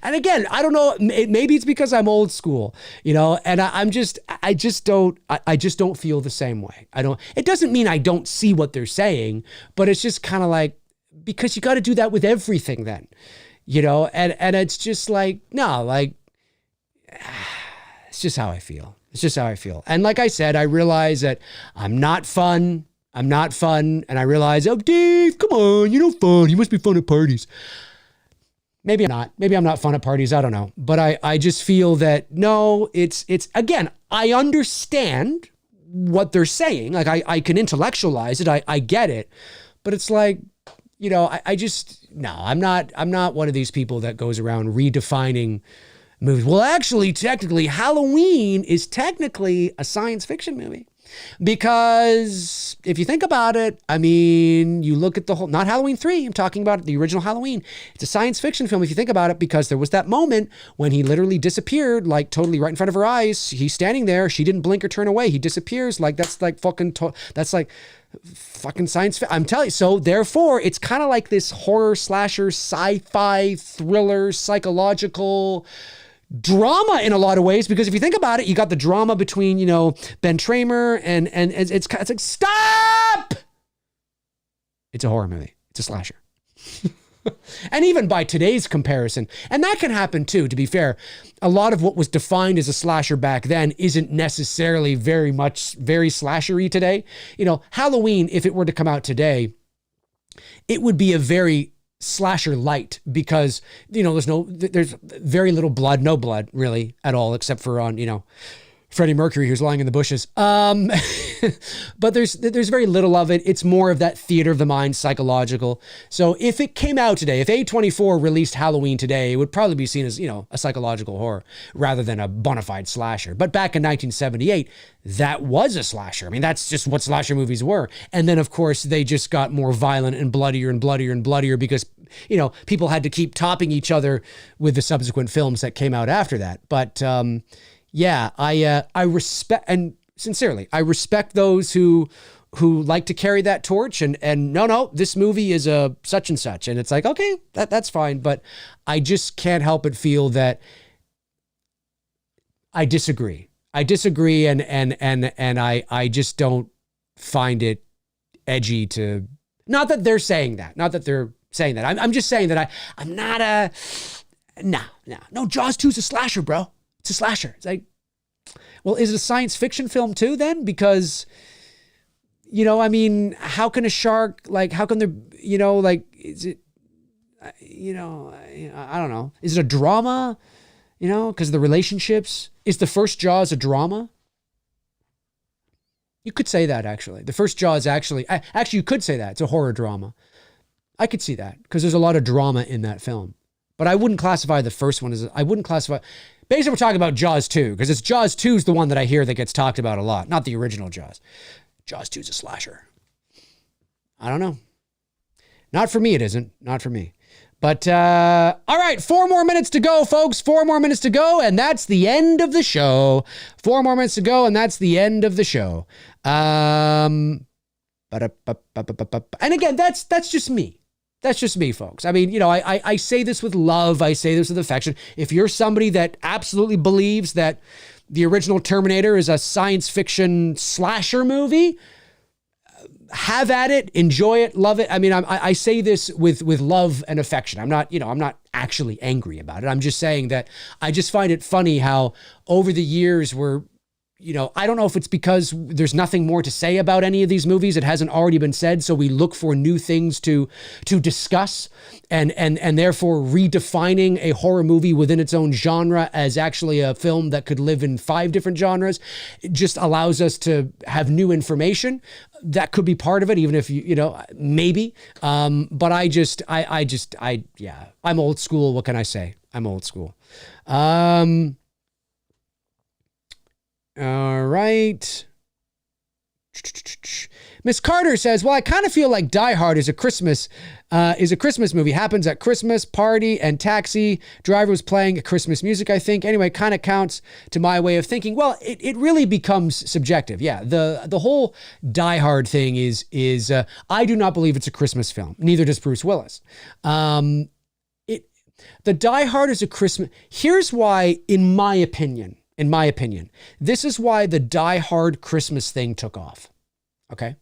And again, I don't know, maybe it's because I'm old school, and I just don't feel the same way. It doesn't mean I don't see what they're saying, but it's just kind of like, because you got to do that with everything then, and it's just like, no, like, it's just how I feel. It's just how I feel. And like I said, I realize that I'm not fun. And I realize, oh, Dave, come on, you're not fun. You must be fun at parties. Maybe I'm not. Maybe I'm not fun at parties. I don't know. But I just feel that, no, it's again, I understand what they're saying. Like, I can intellectualize it. I get it. But it's like, I'm not one of these people that goes around redefining movies. Well, actually, technically, Halloween is technically a science fiction movie. Because if you think about it, I mean, you look at the whole, not Halloween 3, I'm talking about the original Halloween. It's a science fiction film if you think about it, because there was that moment when he literally disappeared, like totally right in front of her eyes. He's standing there. She didn't blink or turn away. He disappears. Like, that's like fucking, that's like fucking science fiction. I'm telling you. So therefore, it's kind of like this horror slasher, sci-fi, thriller, psychological drama in a lot of ways, because if you think about it, you got the drama between, Ben Tramer and it's like, stop! It's a horror movie. It's a slasher. And even by today's comparison, and that can happen too, to be fair, a lot of what was defined as a slasher back then isn't necessarily very slashery today. You know, Halloween, if it were to come out today, it would be a very slasher light because, you know, there's very little blood, no blood really at all, except for on, you know, Freddie Mercury, who's lying in the bushes. But there's very little of it. It's more of that theater of the mind, psychological. So if it came out today, if A24 released Halloween today, it would probably be seen as, you know, a psychological horror rather than a bona fide slasher. But back in 1978, that was a slasher. I mean, that's just what slasher movies were. And then, of course, they just got more violent and bloodier and bloodier and bloodier because, you know, people had to keep topping each other with the subsequent films that came out after that. But, yeah, I respect, and sincerely, I respect those who like to carry that torch and no, this movie is a such and such. And it's like, okay, that's fine. But I just can't help but feel that I disagree. I disagree and I just don't find it edgy to, not that they're saying that, I'm just saying that I'm not no, Jaws 2's a slasher, bro. It's a slasher. It's like, well, is it a science fiction film too then? Because, you know, I mean, how can a shark, like, how can there, you know, like, is it, you know, I don't know. Is it a drama? You know, because of the relationships? Is the first Jaws a drama? You could say that, actually. The first Jaws actually, you could say that. It's a horror drama. I could see that because there's a lot of drama in that film. But I wouldn't classify the first one as, basically we're talking about Jaws 2, because it's Jaws 2 is the one that I hear that gets talked about a lot, not the original Jaws. Jaws 2 is a slasher. I don't know. Not for me, it isn't. Not for me. But, all right, 4 more minutes to go, folks. 4 more minutes to go, and that's the end of the show. 4 more minutes to go, and that's the end of the show. And again, that's just me. That's just me, folks. I mean, you know, I say this with love. I say this with affection. If you're somebody that absolutely believes that the original Terminator is a science fiction slasher movie, have at it, enjoy it, love it. I mean, I say this with love and affection. I'm not actually angry about it. I'm just saying that I just find it funny how over the years I don't know if it's because there's nothing more to say about any of these movies. It hasn't already been said. So we look for new things to discuss and therefore redefining a horror movie within its own genre as actually a film that could live in 5 different genres. It just allows us to have new information. That could be part of it, even if maybe. But I'm old school. What can I say? I'm old school. All right. Miss Carter says, well, I kind of feel like Die Hard is a Christmas movie. Happens at Christmas, party, and Taxi Driver was playing Christmas music, I think. Anyway, kind of counts to my way of thinking. Well, it really becomes subjective. Yeah, the whole Die Hard thing is I do not believe it's a Christmas film. Neither does Bruce Willis. The Die Hard is a Christmas. Here's why, in my opinion, this is why the Die Hard Christmas thing took off. Okay.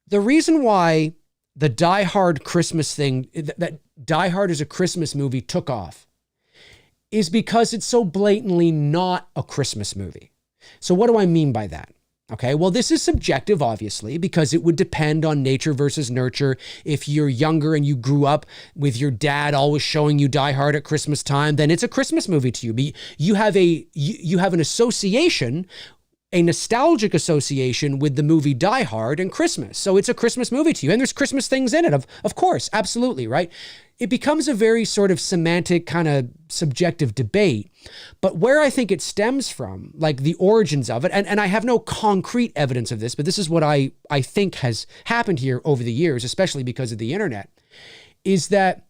The reason why the Die Hard Christmas thing, that Die Hard is a Christmas movie took off, is because it's so blatantly not a Christmas movie. So what do I mean by that? Okay, well, this is subjective, obviously, because it would depend on nature versus nurture. If you're younger and you grew up with your dad always showing you Die Hard at Christmas time, then it's a Christmas movie to you. You have an association, a nostalgic association with the movie Die Hard and Christmas. So it's a Christmas movie to you. And there's Christmas things in it, of course, absolutely, right? It becomes a very sort of semantic kind of subjective debate. But where I think it stems from, like the origins of it, and I have no concrete evidence of this, but this is what I think has happened here over the years, especially because of the internet, is that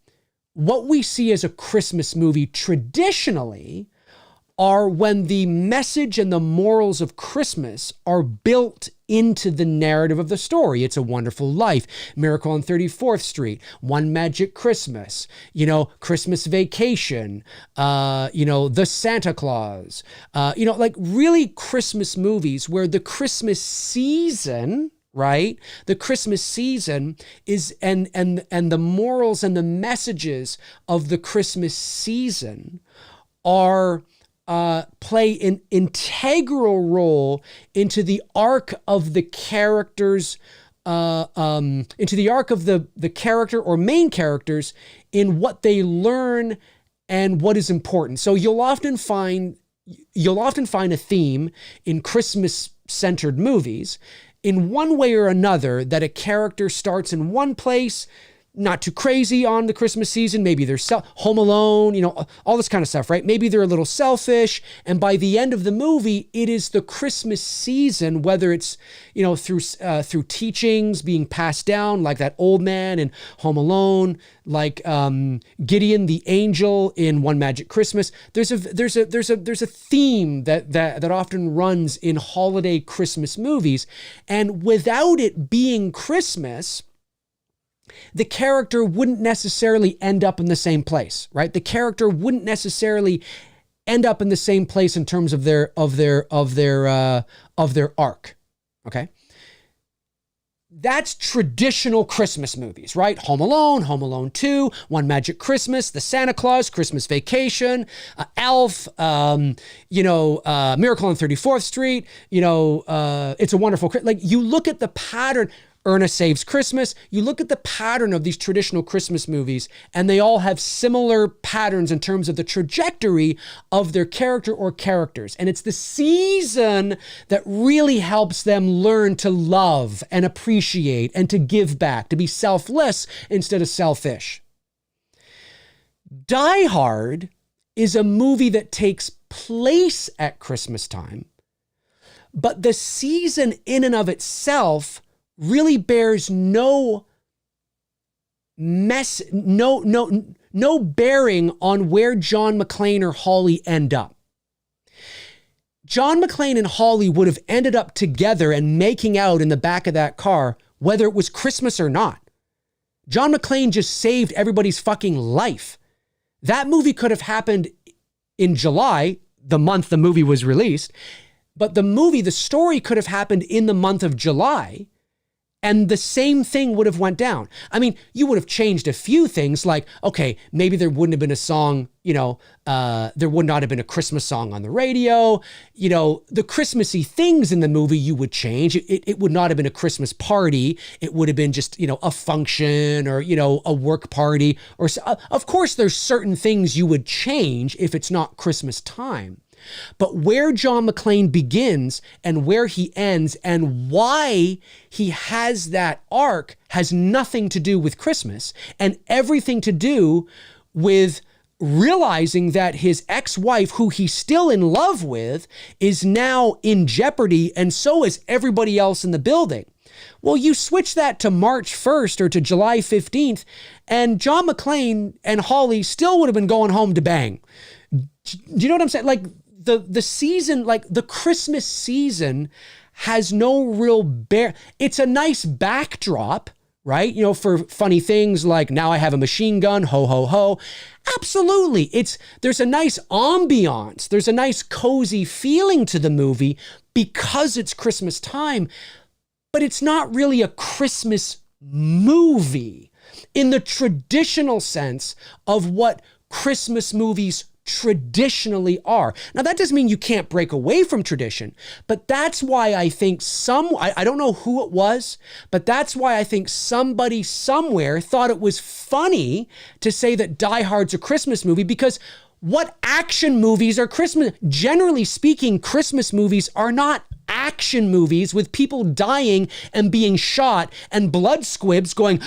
what we see as a Christmas movie traditionally are when the message and the morals of Christmas are built into the narrative of the story. It's a Wonderful Life, Miracle on 34th Street, One Magic Christmas, Christmas Vacation, The Santa Claus, like really Christmas movies where the Christmas season, right? The Christmas season is, and the morals and the messages of the Christmas season are, play an integral role into the arc of the characters, into the arc of the character or main characters in what they learn and what is important. So you'll often find a theme in Christmas-centered movies in one way or another, that a character starts in one place, not too crazy on the Christmas season. Maybe they're Home Alone, you know, all this kind of stuff, right? Maybe they're a little selfish. And by the end of the movie, it is the Christmas season, whether it's, you know, through teachings being passed down, like that old man in Home Alone, like Gideon the angel in One Magic Christmas. There's a theme that often runs in holiday Christmas movies. And without it being Christmas, the character wouldn't necessarily end up in the same place, right? The character wouldn't necessarily end up in the same place in terms of their arc. Okay. That's traditional Christmas movies, right? Home Alone, Home Alone 2, One Magic Christmas, The Santa Claus, Christmas Vacation, Elf, Miracle on 34th Street, It's a Wonderful Christmas. Like, you look at the pattern. Ernest Saves Christmas. You look at the pattern of these traditional Christmas movies, and they all have similar patterns in terms of the trajectory of their character or characters. And it's the season that really helps them learn to love and appreciate and to give back, to be selfless instead of selfish. Die Hard is a movie that takes place at Christmas time, but the season in and of itself really bears no bearing on where John McClane or Holly end up. John McClane and Holly would have ended up together and making out in the back of that car, whether it was Christmas or not. John McClane just saved everybody's fucking life. That movie could have happened in July, the month the movie was released, but the story could have happened in the month of July, and the same thing would have went down. I mean, you would have changed a few things, like, okay, maybe there wouldn't have been a song, there would not have been a Christmas song on the radio. The Christmassy things in the movie you would change. It would not have been a Christmas party. It would have been just, a function or, a work party. Or of course, there's certain things you would change if it's not Christmas time. But where John McClane begins and where he ends and why he has that arc has nothing to do with Christmas and everything to do with realizing that his ex-wife, who he's still in love with, is now in jeopardy, and so is everybody else in the building. Well, you switch that to March 1st or to July 15th, and John McClane and Holly still would have been going home to bang. Do you know what I'm saying? Like, the season, like the Christmas season, has no real it's a nice backdrop, right? For funny things like Now I Have a Machine Gun, ho, ho, ho. Absolutely. There's a nice ambiance. There's a nice cozy feeling to the movie because it's Christmas time, but it's not really a Christmas movie in the traditional sense of what Christmas movies traditionally are. Now, that doesn't mean you can't break away from tradition, but that's why I think I don't know who it was, but that's why I think somebody somewhere thought it was funny to say that Die Hard's a Christmas movie, because what action movies are Christmas? Generally speaking, Christmas movies are not action movies with people dying and being shot and blood squibs going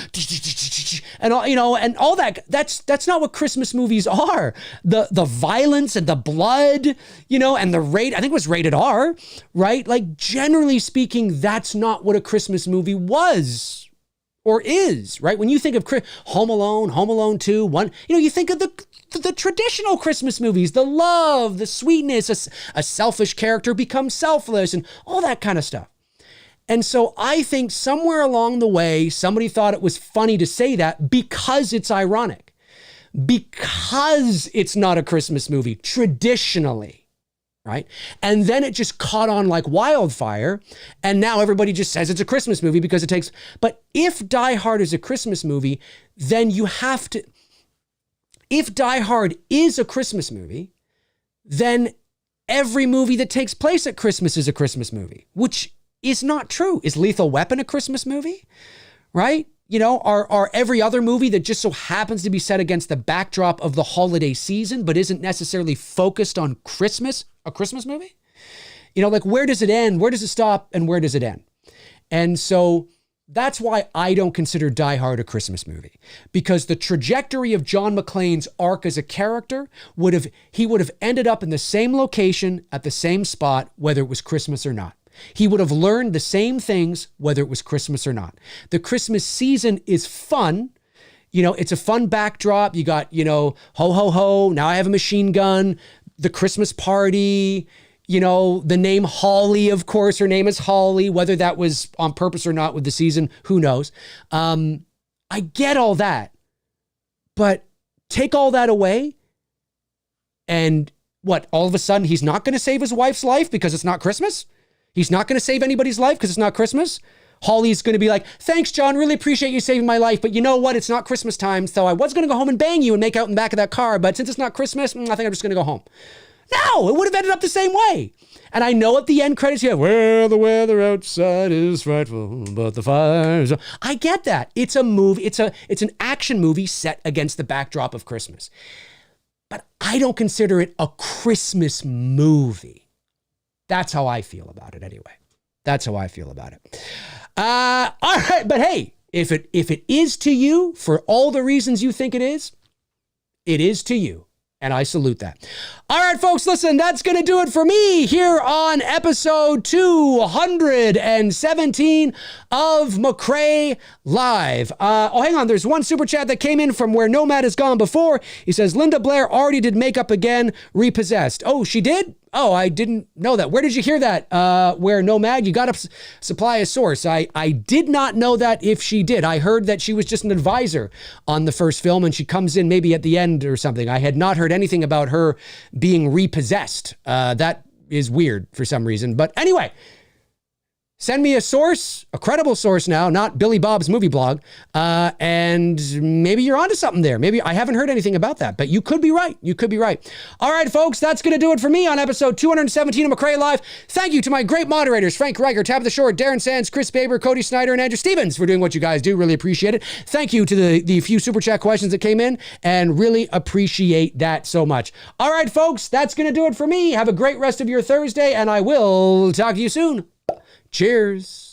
and all, and all that. That's not what Christmas movies are. The violence and the blood, and the I think it was rated R, right? Like, generally speaking, that's not what a Christmas movie was or is, right? When you think of Home Alone, Home Alone 2, you think of the traditional Christmas movies, the love, the sweetness, a selfish character becomes selfless and all that kind of stuff. And so I think somewhere along the way, somebody thought it was funny to say that because it's ironic, because it's not a Christmas movie traditionally, right? And then it just caught on like wildfire. And now everybody just says it's a Christmas movie because it takes, but if Die Hard is a Christmas movie, then you have to, if Die Hard is a Christmas movie, then every movie that takes place at Christmas is a Christmas movie, which is not true. Is Lethal Weapon a Christmas movie? Right? You know, are every other movie that just so happens to be set against the backdrop of the holiday season, but isn't necessarily focused on Christmas, a Christmas movie? You know, like where does it end? Where does it stop? And where does it end? And so that's why I don't consider Die Hard a Christmas movie, because the trajectory of John McClane's arc as a character would have ended up in the same location at the same spot, whether it was Christmas or not. He would have learned the same things, whether it was Christmas or not. The Christmas season is fun. You know, it's a fun backdrop. You got, you know, ho, ho, ho, now I have a machine gun, the Christmas party, you know, the name Holly, of course, her name is Holly, whether that was on purpose or not with the season, who knows? I get all that, but take all that away and what, all of a sudden he's not going to save his wife's life because it's not Christmas? He's not going to save anybody's life because it's not Christmas? Holly's going to be like, thanks, John, really appreciate you saving my life, but you know what? It's not Christmas time, so I was going to go home and bang you and make out in the back of that car, but since it's not Christmas, I think I'm just going to go home. No, it would have ended up the same way. And I know at the end credits, you have, well, the weather outside is frightful, but the fires. I get that. It's a movie. It's an action movie set against the backdrop of Christmas. But I don't consider it a Christmas movie. That's how I feel about it anyway. That's how I feel about it. All right. But hey, if it is to you for all the reasons you think it is to you. And I salute that. All right, folks, listen, that's going to do it for me here on episode 217 of McRae Live. Hang on. There's one super chat that came in from where Nomad has gone before. He says, Linda Blair already did makeup again, repossessed. Oh, she did? Oh, I didn't know that. Where did you hear that? Where Nomad, you got to supply a source. I did not know that if she did. I heard that she was just an advisor on the first film and she comes in maybe at the end or something. I had not heard anything about her being repossessed. That is weird for some reason. But anyway, send me a source, a credible source now, not Billy Bob's movie blog. And maybe you're onto something there. Maybe I haven't heard anything about that, but you could be right. You could be right. All right, folks, that's going to do it for me on episode 217 of McRae Live. Thank you to my great moderators, Frank Riker, Tabitha Shore, Darren Sands, Chris Baber, Cody Snyder, and Andrew Stevens for doing what you guys do. Really appreciate it. Thank you to the few super chat questions that came in and really appreciate that so much. All right, folks, that's going to do it for me. Have a great rest of your Thursday and I will talk to you soon. Cheers.